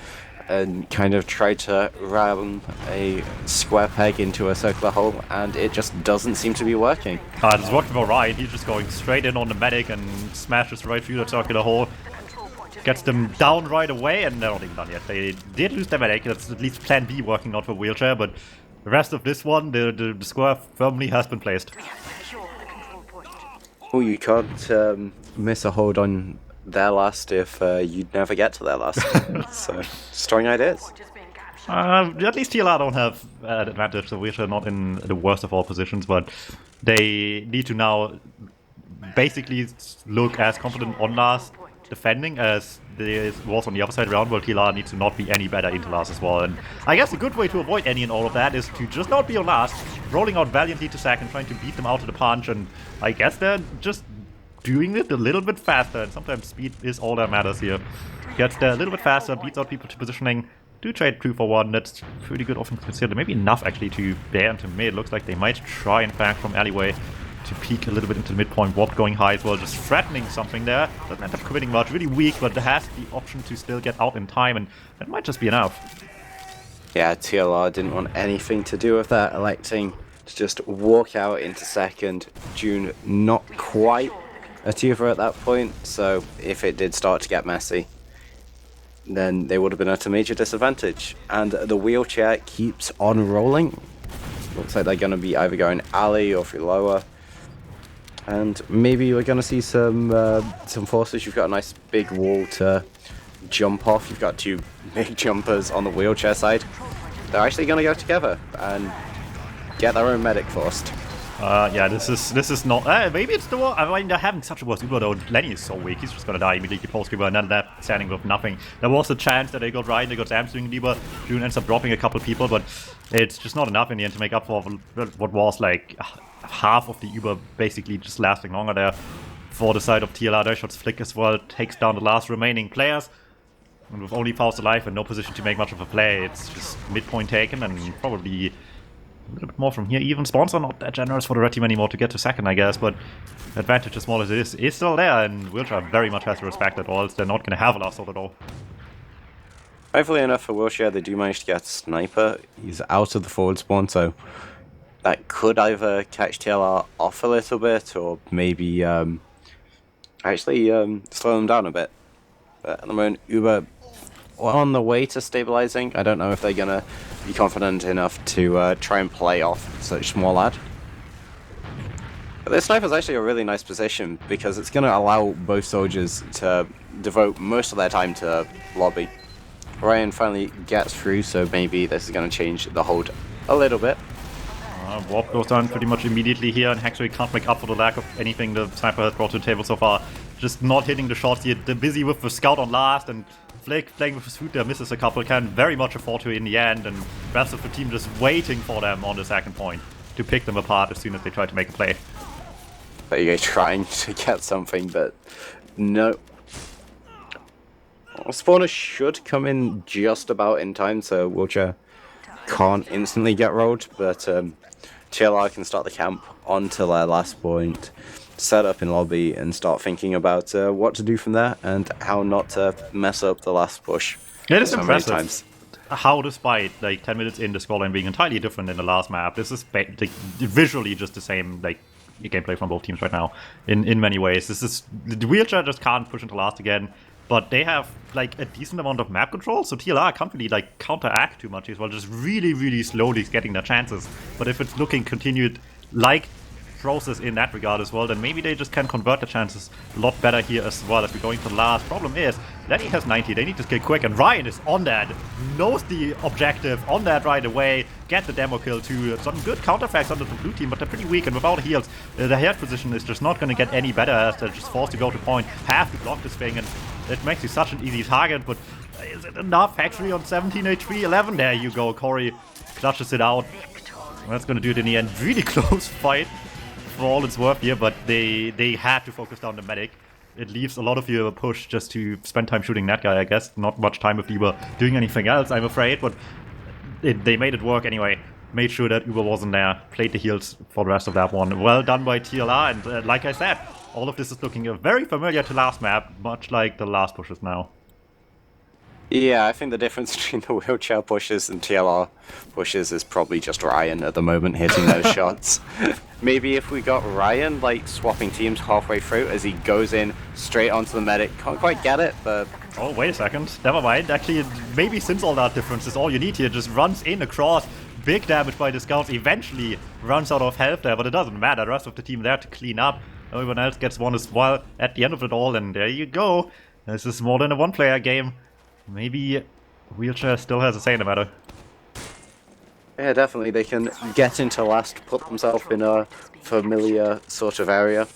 and kind of try to ram a square peg into a circular hole, and it just doesn't seem to be working. It's working for Ryan. He's just going straight in on the medic and smashes right through the circular hole. Gets them down right away, and they're not even done yet. They did lose their medic. That's at least plan B working out for Wheelchair, but the rest of this one, the square firmly has been placed. Oh, you can't miss a hold on their last if you'd never get to their last. So, strong ideas. At least TLR don't have an advantage, so Wheelchair not in the worst of all positions, but they need to now basically look as confident on last defending as there was on the other side around, where TLR needs to not be any better into last as well. And I guess a good way to avoid any and all of that is to just not be on last, rolling out valiantly to second, trying to beat them out to the punch, and I guess they're just doing it a little bit faster, and sometimes speed is all that matters here. Gets there a little bit faster, beats out people to positioning, do trade 2 for 1, that's pretty good offense considered, maybe enough actually to bear into mid. Looks like they might try in fact from alleyway to peek a little bit into the midpoint, warp going high as well, just threatening something there. Doesn't end up committing much, really weak, but has the option to still get out in time, and that might just be enough. Yeah, TLR didn't want anything to do with that, electing to just walk out into second. June not quite a Tifa at that point, so if it did start to get messy, then they would have been at a major disadvantage. And the Wheelchair keeps on rolling. Looks like they're going to be either going alley or through lower. And maybe we're going to see some forces. You've got a nice big wall to jump off. You've got 2 big jumpers on the Wheelchair side. They're actually going to go together and get their own medic first. Yeah, this is not... maybe it's the one... I mean, they're having such a worse Uber though. Lenny is so weak, he's just gonna die immediately post-Uber, and then they're standing with nothing. There was a chance that they got Ryan, they got Sam doing Uber. June ends up dropping a couple people, but it's just not enough in the end to make up for what was like half of the Uber basically just lasting longer there. For the side of TLR, their shots flick as well, takes down the last remaining players. And with only Faust alive and no position to make much of a play, it's just midpoint taken and probably a little bit more from here. Even spawns are not that generous for the red team anymore to get to second, I guess, but advantage as small as it is still there, and Wheelchair very much has to respect it, or else they're not going to have a last hold at all. Hopefully enough for Wheelchair, they do manage to get Sniper. He's out of the forward spawn, so that could either catch TLR off a little bit, or maybe actually slow them down a bit. But at the moment, Uber on the way to stabilizing. I don't know if they're going to be confident enough to try and play off such small lad. But this Sniper's actually a really nice position, because it's going to allow both soldiers to devote most of their time to lobby. Ryan finally gets through, so maybe this is going to change the hold a little bit. Warp goes down pretty much immediately here, and Hexury can't make up for the lack of anything the Sniper has brought to the table so far. Just not hitting the shots here. They're busy with the scout on last, and Flake playing with his food there misses a couple, can very much afford to in the end, and the rest of the team just waiting for them on the second point to pick them apart as soon as they try to make a play. But you're trying to get something, but no. Spawner should come in just about in time, so Wheelchair can't instantly get rolled, but TLR can start the camp onto their last point, set up in lobby, and start thinking about what to do from there and how not to mess up the last push. It is impressive how, despite like 10 minutes in, the scoreline being entirely different in the last map, this is visually just the same like gameplay from both teams right now in many ways. This is the Wheelchair just can't push into last again, but they have like a decent amount of map control, so TLR can't really like counteract too much as well, just really slowly getting their chances. But if it's looking continued like process in that regard as well, then maybe they just can convert the chances a lot better here as well as we're going to the last. Problem is, Lenny has 90, they need to get quick, and Ryan is on that, knows the objective, on that right away, get the demo kill too. Some good counterfacts under the blue team, but they're pretty weak, and without heals, the head position is just not going to get any better as they're just forced to go to point, have to block this thing, and it makes you such an easy target, but is it enough? Actually on 17 HP 11, there you go, Corey clutches it out. That's going to do it in the end. Really close fight for all it's worth here, but they had to focus down the medic. It leaves a lot of your push just to spend time shooting that guy, I guess. Not much time if you were doing anything else, I'm afraid, but they made it work anyway. Made sure that Uber wasn't there. Played the heals for the rest of that one. Well done by TLR, and like I said, all of this is looking very familiar to last map, much like the last pushes now. Yeah, I think the difference between the wheelchair pushes and TLR pushes is probably just Ryan at the moment hitting those shots. Maybe if we got Ryan like swapping teams halfway through as he goes in straight onto the medic. Can't quite get it, but... Oh, wait a second. Never mind. Actually, maybe since all that difference is all you need here, just runs in across. Big damage by the scouts. Eventually runs out of health there, but it doesn't matter. The rest of the team there to clean up. Everyone else gets one as well at the end of it all, and there you go. This is more than a one-player game. Maybe Wheelchair still has a say in the matter. Yeah, definitely. They can get into last, put themselves in a familiar sort of area.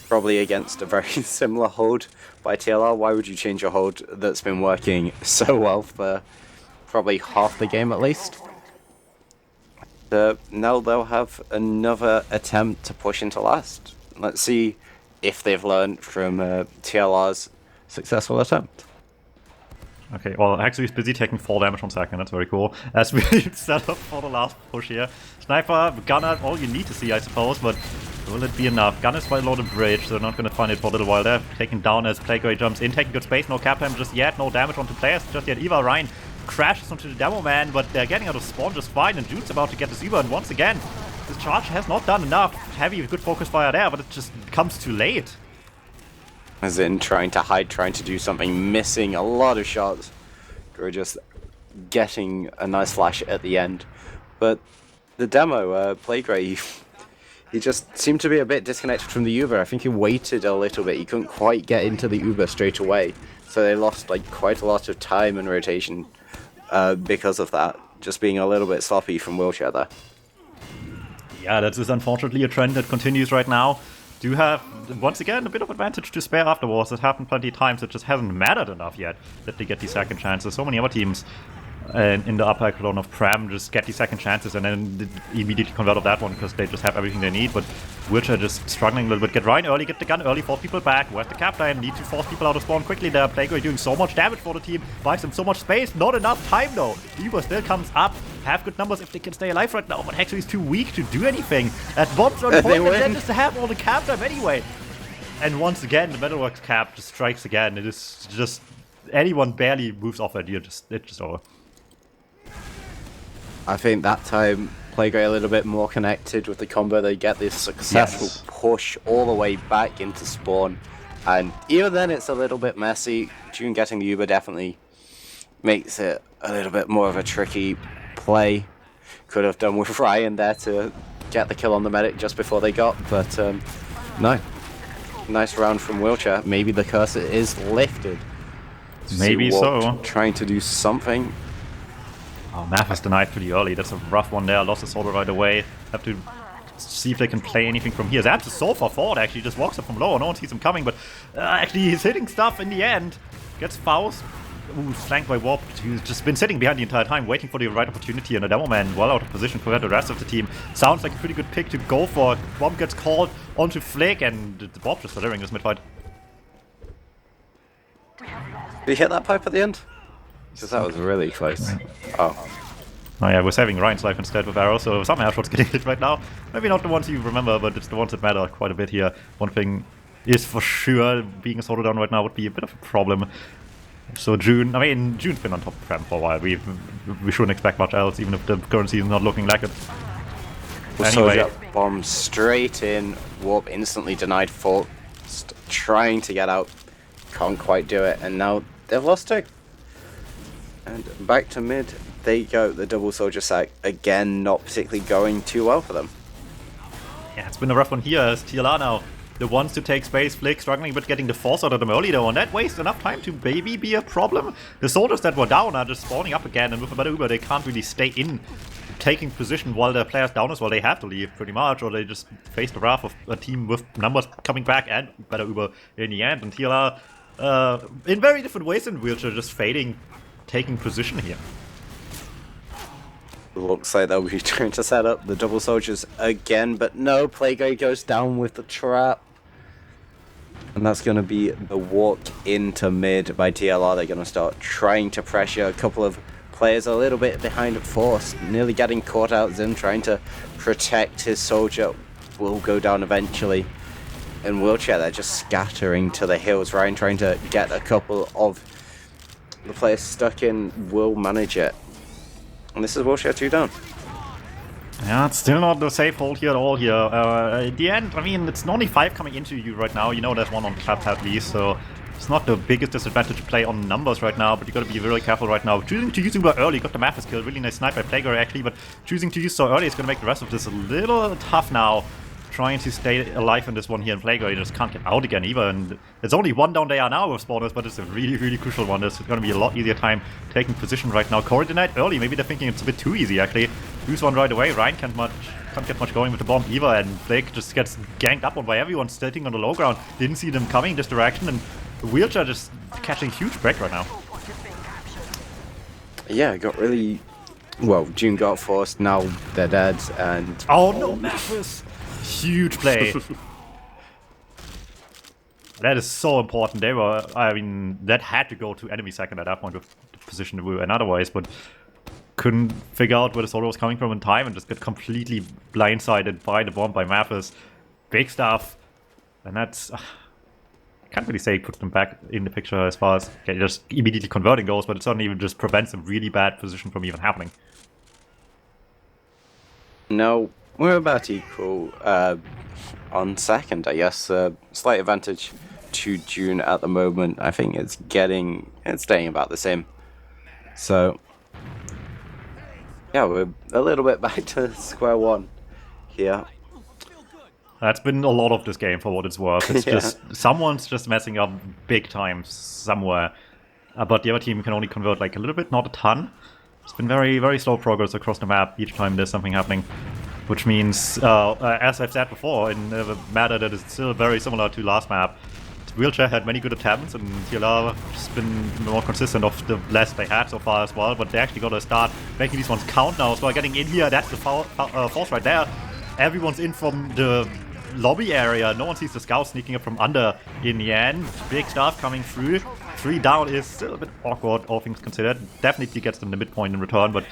Probably against a very similar hold by TLR. Why would you change a hold that's been working so well for probably half the game at least? Now they'll have another attempt to push into last. Let's see if they've learned from TLR's successful attempt. Okay, well, actually he's busy taking 4 damage on second, that's very cool. As we set up for the last push here. Sniper, Gunner, all you need to see, I suppose, but will it be enough? Gunner's by low the bridge, so they're not going to find it for a little while there. Taken down as Playgrade jumps in, taking good space, no cap time just yet, no damage onto players just yet. Eva Ryan crashes onto the Demo Man, but they're getting out of spawn just fine, and June's about to get this Uber, and once again, this charge has not done enough. Heavy, good focus fire there, but it just comes too late. As in trying to hide, trying to do something, missing a lot of shots. Or just getting a nice flash at the end. But the demo, Playgray, he just seemed to be a bit disconnected from the Uber. I think he waited a little bit. He couldn't quite get into the Uber straight away. So they lost like quite a lot of time and rotation because of that. Just being a little bit sloppy from Wheelchair there. Yeah, that is unfortunately a trend that continues right now. Do have, once again, a bit of advantage to spare afterwards. It happened plenty of times. It just hasn't mattered enough yet that they get these second chances. So many other teams in the upper echelon of Prem just get these second chances and then immediately convert off that one because they just have everything they need. But Wheelchair just struggling a little bit. Get Ryan early, get the gun early, force people back. Where's the cap time? Need to force people out of spawn quickly there. Playgray doing so much damage for the team. Buys them so much space. Not enough time though. Uber still comes up. Have good numbers if they can stay alive right now, but Hexu is too weak to do anything. At bombs on point, and then just to have all the cap time anyway. And once again, the Metalworks cap just strikes again. It is just, anyone barely moves off it, it's just over. I think that time Playgray a little bit more connected with the combo. They get this successful push all the way back into spawn. And even then it's a little bit messy. June getting the Uber definitely makes it a little bit more of a tricky play. Could have done with Ryan there to get the kill on the medic just before they got, but no. Nice round from Wheelchair. Maybe the curse is lifted. Maybe so. Trying to do something. Oh, Math is denied pretty early. That's a rough one there. Lost the solo right away. Have to see if they can play anything from here. Zabs is so far forward, actually. Just walks up from low. No one sees him coming, but actually he's hitting stuff in the end. Gets Faust. Ooh, flanked by Warp, who's just been sitting behind the entire time, waiting for the right opportunity, and the Demo Man well out of position for the rest of the team. Sounds like a pretty good pick to go for. Bomb gets called onto Flick, and the Bob just delivering this mid-fight. Did he hit that pipe at the end? Because that was really close. Oh yeah, we're saving Ryan's life instead with arrows, so some airshots getting hit right now. Maybe not the ones you remember, but it's the ones that matter quite a bit here. One thing is for sure, being a solo down right now would be a bit of a problem. So June, June's been on top of Prem for a while. We shouldn't expect much else, even if the current season's not looking like it. Anyway, bomb straight in. Warp instantly denied Fault. Trying to get out, can't quite do it, and now they've lost it. And back to mid they go. The double soldier sack again, not particularly going too well for them. Yeah, it's been a rough one here as TLR now. The ones to take space, Flick struggling with getting the force out of them early though, and that wastes enough time to maybe be a problem. The soldiers that were down are just spawning up again, and with a better Uber they can't really stay in taking position while their players down as well. They have to leave pretty much, or they just face the wrath of a team with numbers coming back and better Uber in the end. And TLR, in very different ways than Wheelchair, just fading, taking position here. Looks like they'll be trying to set up the double soldiers again, but no, Plague goes down with the trap. And that's going to be the walk into mid by TLR. They're going to start trying to pressure a couple of players a little bit behind at force, nearly getting caught out. Zim trying to protect his soldier will go down eventually. In Wheelchair, they're just scattering to the hills. Ryan trying to get a couple of the players stuck in will manage it. And this is Wheelchair 2 down. Yeah, it's still not the safe hold here at all here. At the end, I mean, it's only 5 coming into you right now. You know there's one on trap at least, so it's not the biggest disadvantage to play on numbers right now, but you gotta be really careful right now. Choosing to use Uber early, got the Mathis kill, really nice snipe by Plague actually, but choosing to use so early is gonna make the rest of this a little tough now. Trying to stay alive in this one here in Plague, you just can't get out again either, and there's only one down there now with spawners, but it's a really, really crucial one. There's gonna be a lot easier time taking position right now. Corey denied early, maybe they're thinking it's a bit too easy actually. Lose one right away, Ryan can't get much going with the bomb either, and Plague just gets ganged up on by everyone sitting on the low ground. Didn't see them coming this direction, and the Wheelchair just catching huge break right now. Yeah, got really... Well, June got forced, now they're dead, and... Oh no, Mathis! Huge play. That is so important. They were, I mean, that had to go to enemy second at that point with the position we were in otherwise, but couldn't figure out where the solo was coming from in time and just got completely blindsided by the bomb by Mathis. Big stuff. And that's... can't really say it puts them back in the picture as far as just immediately converting goes, but it certainly even just prevents a really bad position from even happening. No, we're about equal on second, I guess. Slight advantage to June at the moment. I think it's staying about the same. So, yeah, we're a little bit back to square one here. That's been a lot of this game for what it's worth. It's just, someone's just messing up big time somewhere. But the other team can only convert like a little bit, not a ton. It's been very, very slow progress across the map each time there's something happening. Which means, as I've said before, in a matter that is still very similar to last map, Wheelchair had many good attempts, and TLR has been more consistent of the less they had so far as well, but they actually got to start making these ones count now as well. Getting in here, that's the force right there. Everyone's in from the lobby area, no one sees the scouts sneaking up from under in the end. Big stuff coming through. 3 down is still a bit awkward, all things considered. Definitely gets them the midpoint in return, but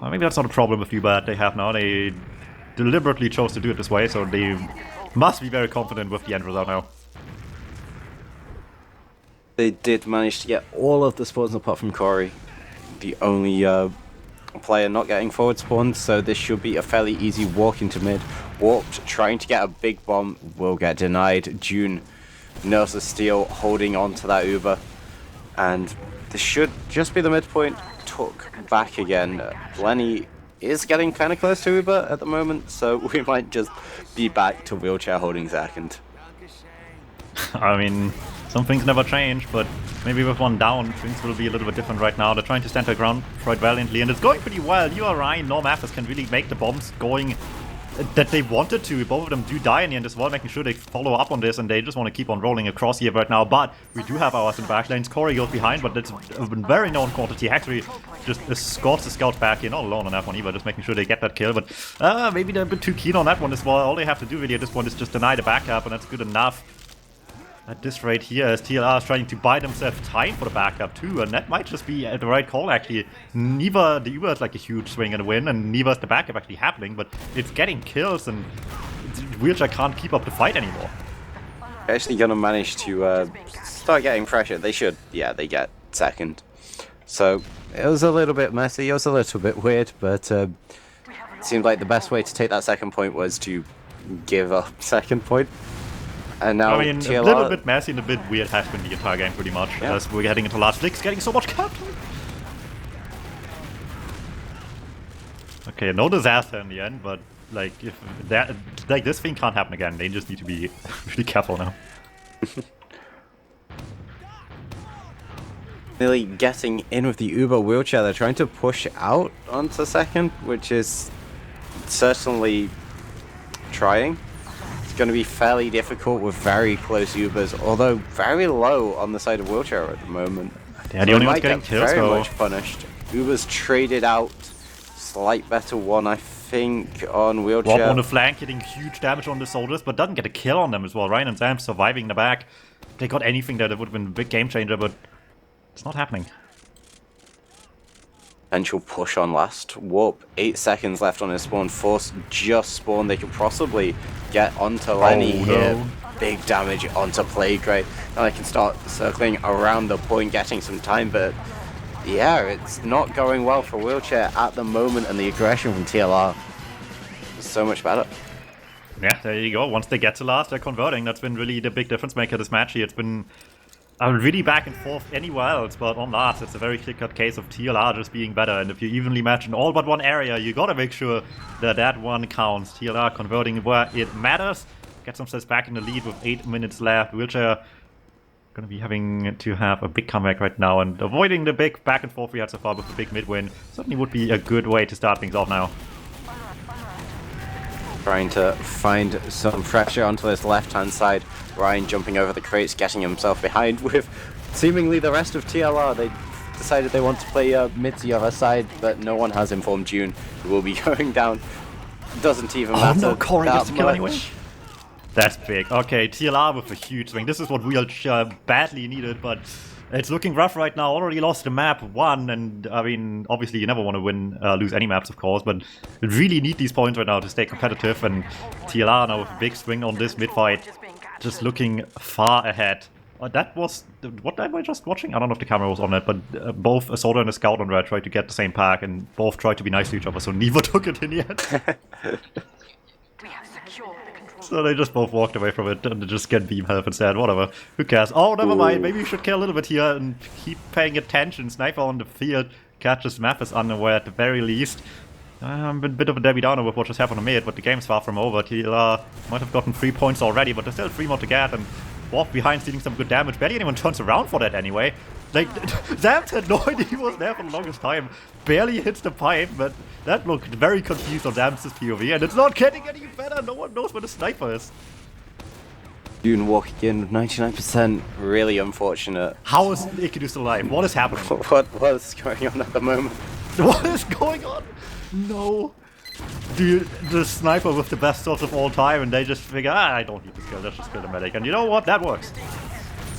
maybe that's not a problem with Uber that they have now. They deliberately chose to do it this way, so they must be very confident with the end result now. They did manage to get all of the spawns apart from Corey. The only player not getting forward spawns, so this should be a fairly easy walk into mid. Warped, trying to get a big bomb, will get denied. June knows the steal, holding on to that Uber. And this should just be the midpoint. Took back again. Lenny is getting kind of close to Uber at the moment, so we might just be back to Wheelchair holding second. I mean, some things never change, but maybe with one down, things will be a little bit different right now. They're trying to stand their ground quite valiantly, and it's going pretty well. You are Ryan, no Mathis can really make the bombs going that they wanted to. Both of them do die in the end as well, making sure they follow up on this, and they just want to keep on rolling across here right now. But we do have ours in the back lanes. Corey goes behind, but that's a very known quantity. Actually, just escorts the scouts back here. Not alone on that one either, just making sure they get that kill. But maybe they're a bit too keen on that one as well. All they have to do really at this point is just deny the backup, and that's good enough. At this rate here, as TLR is trying to buy themselves time for the backup too, and that might just be the right call actually. Neither the Uber is like a huge swing and a win, and neither is the backup actually happening, but it's getting kills, and Wheelchair can't keep up the fight anymore. Actually gonna manage to start getting pressure. They should, yeah, they get second. So it was a little bit messy, it was a little bit weird, but it seemed like the best way to take that second point was to give up second point. And now I mean, TLR... a little bit messy and a bit weird has been the entire game pretty much, as we're heading into last flicks, getting so much captain. Okay, no disaster in the end, but like if that, like this thing can't happen again. They just need to be really careful now. Nearly getting in with the Uber Wheelchair. They're trying to push out onto second, which is certainly trying. Going to be fairly difficult with very close Ubers, although very low on the side of Wheelchair at the moment. Yeah, the only one's getting kills very though. much punished. Ubers traded out slight better one, I think, on Rob Wheelchair. on the flank, getting huge damage on the soldiers, but doesn't get a kill on them as well. Ryan and Sam surviving in the back. If they got anything there, that would have been a big game changer, but it's not happening. Potential push on last. Warp, 8 seconds left on his spawn. Force just spawned. They could possibly get onto Lenny here. No. Big damage onto Plague Ray. Now they can start circling around the point, getting some time, but yeah, it's not going well for Wheelchair at the moment, and the aggression from TLR is so much better. Yeah, there you go. Once they get to last, they're converting. That's been really the big difference maker this match here. It's been really back and forth anywhere else, but on last, it's a very clear-cut case of TLR just being better. And if you evenly match in all but one area, you gotta make sure that that one counts. TLR converting where it matters. Gets themselves back in the lead with 8 minutes left. Wheelchair gonna be having to have a big comeback right now, and avoiding the big back and forth we had so far with the big mid-win certainly would be a good way to start things off now. Trying to find some pressure onto this left-hand side. Ryan jumping over the crates, getting himself behind with seemingly the rest of TLR. They decided they want to play mid to the other side, but no one has informed June who will be going down. Doesn't even matter. No, Corey that gets the kill much. anyway. That's big. Okay, TLR with a huge swing. This is what Wheelchair badly needed, but it's looking rough right now. Already lost the map 1, and I mean, obviously you never want to lose any maps, of course, but you really need these points right now to stay competitive, and TLR now with a big swing on this mid-fight, just looking far ahead. That was... What am I just watching? I don't know if the camera was on it, but both a soldier and a scout on red tried to get the same pack, and both tried to be nice to each other, so neither took it in the end. So they just both walked away from it and just get beam health instead. Whatever. Who cares? Oh, never mind. Maybe we should care a little bit here and keep paying attention. Sniper on the field catches Mathis unaware at the very least. I'm a bit of a Debbie Downer with what just happened to me, but the game's far from over. TLR might have gotten 3 points already, but there's still 3 more to get, and walk behind, stealing some good damage. Barely anyone turns around for that anyway. Like, Zams had no idea he was there for the longest time. Barely hits the pipe, but that looked very confused on Zams' POV, and it's not getting any better. No one knows where the sniper is. June walking in with 99%. Really unfortunate. How is Ikidu still alive? What is happening? What's going on at the moment? What is going on? No. Dude, the sniper with the best source of all time, and they just figure, I don't need this kill, let's just kill the medic. And you know what? That works.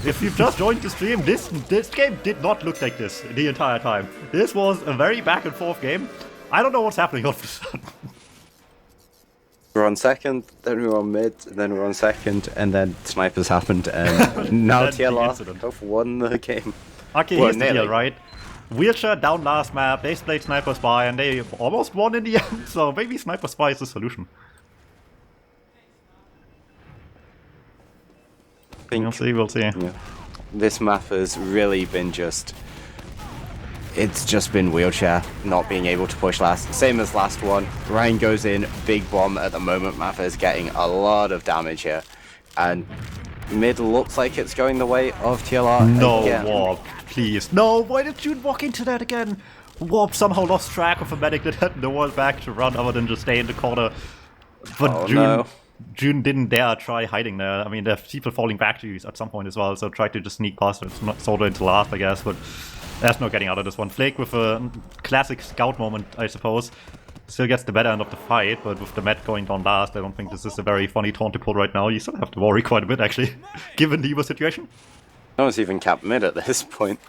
If you've just joined the stream, this game did not look like this the entire time. This was a very back and forth game. I don't know what's happening all of a sudden. We're on second, then we're on mid, then we're on second, and then snipers happened, and now TLR have won the game. Okay, well, here's the deal, right? Wheelchair down last map, they played Sniper Spy, and they almost won in the end, so maybe Sniper Spy is the solution. We'll see, we'll see. Yeah. This map has really been just... It's just been Wheelchair not being able to push last. Same as last one. Ryan goes in, big bomb at the moment. Mappa is getting a lot of damage here. And mid looks like it's going the way of TLR. No, again. Warp, please. No, why did June walk into that again? Warp somehow lost track of a medic that had no one back to run other than just stay in the corner. But June didn't dare try hiding there. I mean, there are people falling back to you at some point as well, so tried to just sneak past it. Not sort of into last, I guess, but there's no getting out of this one. Flake with a classic scout moment, I suppose. Still gets the better end of the fight, but with the Met going down last, I don't think this is a very funny taunt to pull right now. You still have to worry quite a bit, actually, given the Evo situation. No one's even capped mid at this point.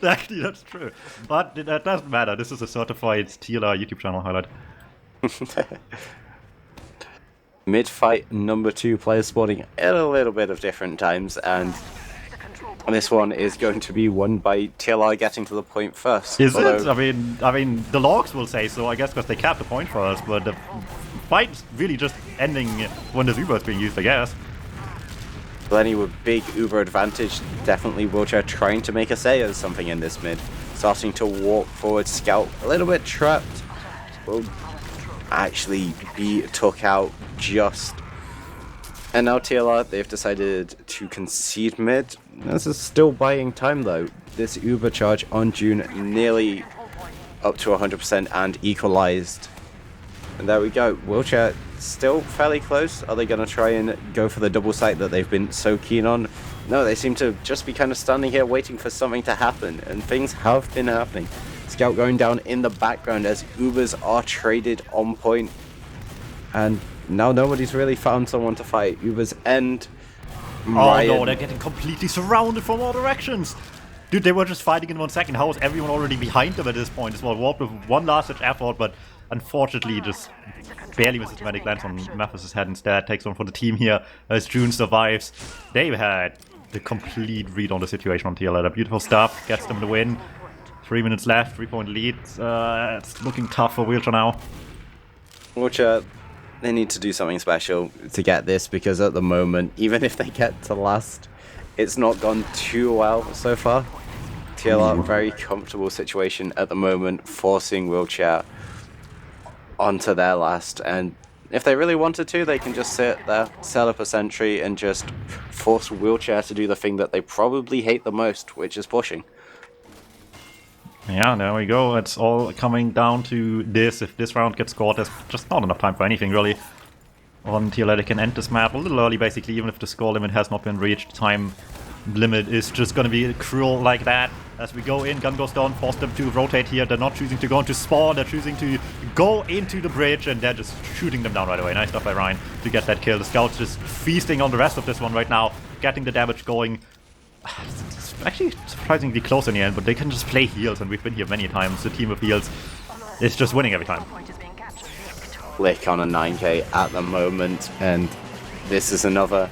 Actually, that's true. But that doesn't matter. This is a certified TLR YouTube channel highlight. Mid-fight, number 2 players spawning at a little bit of different times, and this one is going to be won by TLR getting to the point first. Is it? I mean, the logs will say so, I guess, because they capped the point first, but the fight's really just ending when the Uber is being used, I guess. Lenny with big Uber advantage, definitely Wheelchair trying to make a say as something in this mid. Starting to walk forward, Scout a little bit trapped. Will actually be took out just. And now TLR, they've decided to concede mid. This is still buying time though. This Uber charge on June nearly up to 100% and equalized. And there we go. Wheelchair still fairly close. Are they going to try and go for the double site that they've been so keen on? No, they seem to just be kind of standing here waiting for something to happen. And things have been happening. Scout going down in the background as Ubers are traded on point. And now nobody's really found someone to fight. Ubers end. Oh no, they're getting completely surrounded from all directions. Dude, they were just fighting in 1 second. How is everyone already behind them at this point? This was warped with one last-ditch effort, but unfortunately just barely misses magic, lands on Mathis' head instead. Takes one for the team here as June survives. They've had the complete read on the situation on TLR. Beautiful stuff, gets them the win. 3 minutes left, 3-point lead. It's looking tough for Wheelchair now. Wheelchair, they need to do something special to get this, because at the moment, even if they get to last, it's not gone too well so far. TLR, very comfortable situation at the moment, forcing Wheelchair onto their last. And if they really wanted to, they can just sit there, set up a sentry, and just force Wheelchair to do the thing that they probably hate the most, which is pushing. Yeah, there we go. It's all coming down to this. If this round gets scored, there's just not enough time for anything, really. On TLR, they can end this map a little early, basically, even if the score limit has not been reached. Time limit is just going to be cruel like that. As we go in, gun goes down, force them to rotate here. They're not choosing to go into spawn, they're choosing to go into the bridge, and they're just shooting them down right away. Nice stuff by Ryan to get that kill. The Scout's just feasting on the rest of this one right now, getting the damage going. It's actually surprisingly close in the end, but they can just play heals, and we've been here many times. The team of heals is just winning every time. Lick on a 9k at the moment, and this is another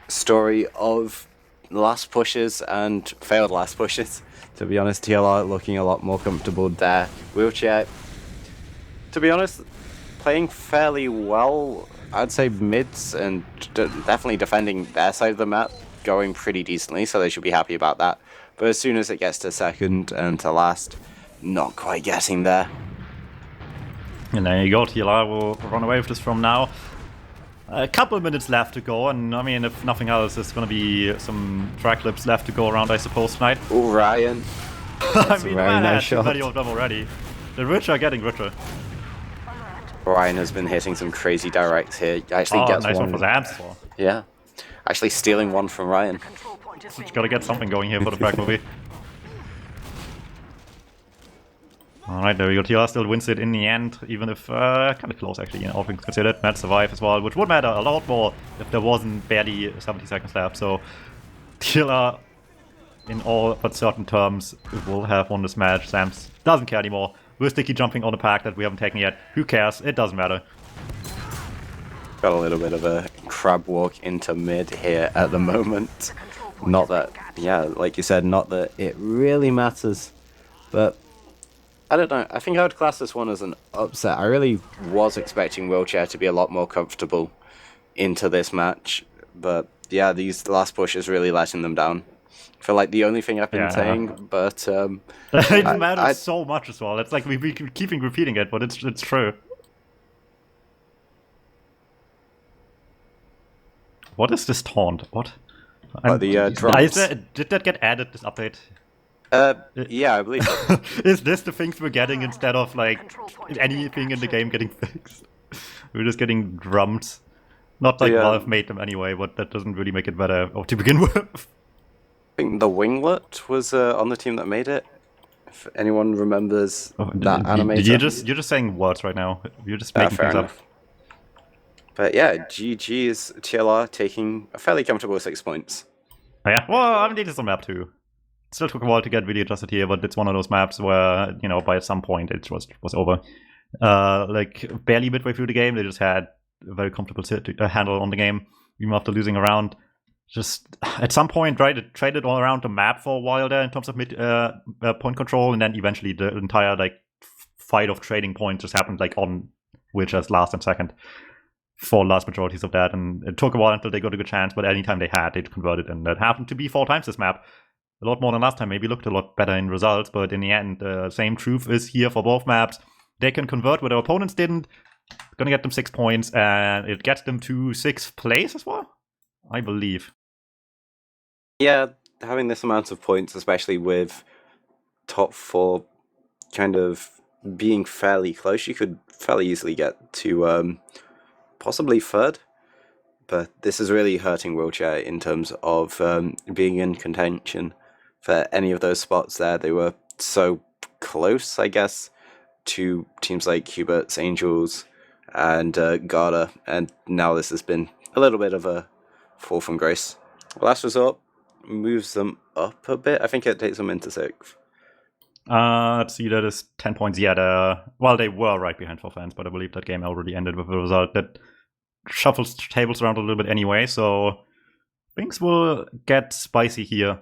story of last pushes and failed last pushes. To be honest, TLR looking a lot more comfortable there. Wheelchair, to be honest, playing fairly well. I'd say mids, and definitely defending their side of the map, going pretty decently, so they should be happy about that. But as soon as it gets to second and to last, not quite getting there. And there you go, TLR will run away with this from now. A couple of minutes left to go, and I mean, if nothing else, there's going to be some track clips left to go around, I suppose, tonight. Oh, Ryan. I mean, man, nice shot. Many of them already. The rich are getting richer. Ryan has been hitting some crazy directs here. Actually gets nice one for Zams as well. Yeah. Actually stealing one from Ryan. Just gotta get something going here for the track movie. Alright, there we go. TLR still wins it in the end, even if kind of close actually, all things considered. Matt survive as well, which would matter a lot more if there wasn't barely 70 seconds left. So TLR, in all but certain terms, will have won this match. Sams doesn't care anymore. We're sticky jumping on a pack that we haven't taken yet. Who cares? It doesn't matter. Got a little bit of a crab walk into mid here at the moment. Not that, yeah, like you said, not that it really matters, but I don't know. I think I would class this one as an upset. I really was expecting Wheelchair to be a lot more comfortable into this match, but yeah, these last pushes really letting them down. I feel like the only thing I've been saying, but it matters so much as well. It's like we keep repeating it, but it's true. What is this taunt? What? Did that get added, this update? Yeah, I believe so. Is this the things we're getting instead of like anything in the game getting fixed? We're just getting drummed. Not like Valve made them anyway, but that doesn't really make it better to begin with. I think the Winglet was on the team that made it. If anyone remembers that animator. You're just saying words right now. You're just making things up. But yeah, GG's TLR taking a fairly comfortable 6 points. Oh, yeah, well, I mean, this is a map too. It still took a while to get really adjusted here, but it's one of those maps where, you know, by some point it was over. Like, barely midway through the game, they just had a very comfortable handle on the game, even after losing a round. Just, at some point, right, it traded all around the map for a while there in terms of point control, and then eventually the entire, like, fight of trading points just happened, like, on Witcher's last and second for large majorities of that, and it took a while until they got a good chance, but anytime they had, they'd converted, and that happened to be 4 times this map. A lot more than last time, maybe looked a lot better in results, but in the end, the same truth is here for both maps. They can convert where their opponents didn't. Gonna get them 6 points, and it gets them to 6th place as well, I believe. Yeah, having this amount of points, especially with top 4 kind of being fairly close, you could fairly easily get to possibly 3rd. But this is really hurting Wheelchair in terms of being in contention for any of those spots there. They were so close, I guess, to teams like Hubert's Angels and Garda, and now this has been a little bit of a fall from grace. Last Resort moves them up a bit. I think it takes them into 6th. Let's see, that is 10 points. Yeah, well, they were right behind for fans, but I believe that game already ended with a result that shuffles tables around a little bit anyway, so things will get spicy here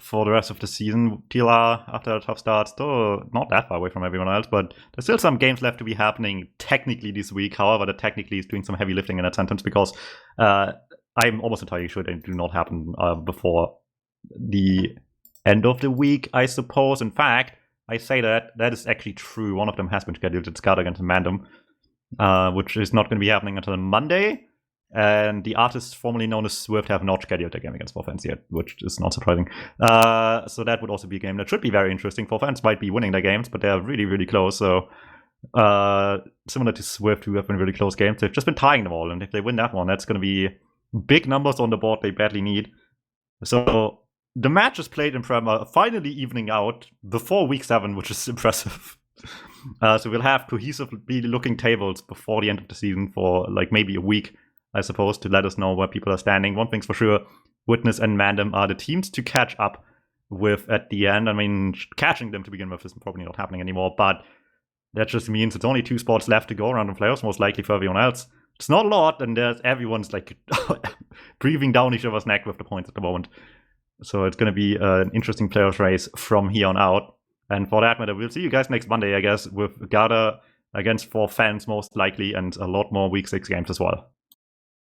for the rest of the season. TLR, after a tough start, still not that far away from everyone else, but there's still some games left to be happening technically this week. However, that technically is doing some heavy lifting in that sentence, because I'm almost entirely sure they do not happen before the end of the week, I suppose. In fact, I say that is actually true. One of them has been scheduled. It's Scout against Mandem, which is not going to be happening until Monday. And the artists formerly known as Swift have not scheduled a game against 4Fans yet, which is not surprising. So that would also be a game that should be very interesting. 4Fans might be winning their games, but they're really, really close. So similar to Swift, who have been really close games, they've just been tying them all. And if they win that one, that's going to be big numbers on the board they badly need. So the match is played in Prem, finally evening out before week 7, which is impressive. So we'll have cohesively looking tables before the end of the season for like maybe a week, I suppose, to let us know where people are standing. One thing's for sure, Witness and Mandem are the teams to catch up with at the end. I mean, catching them to begin with is probably not happening anymore, but that just means it's only 2 spots left to go around in playoffs, most likely for everyone else. It's not a lot, and everyone's like breathing down each other's neck with the points at the moment. So it's going to be an interesting playoffs race from here on out. And for that matter, we'll see you guys next Monday, I guess, with Garda against 4Fans most likely, and a lot more Week 6 games as well.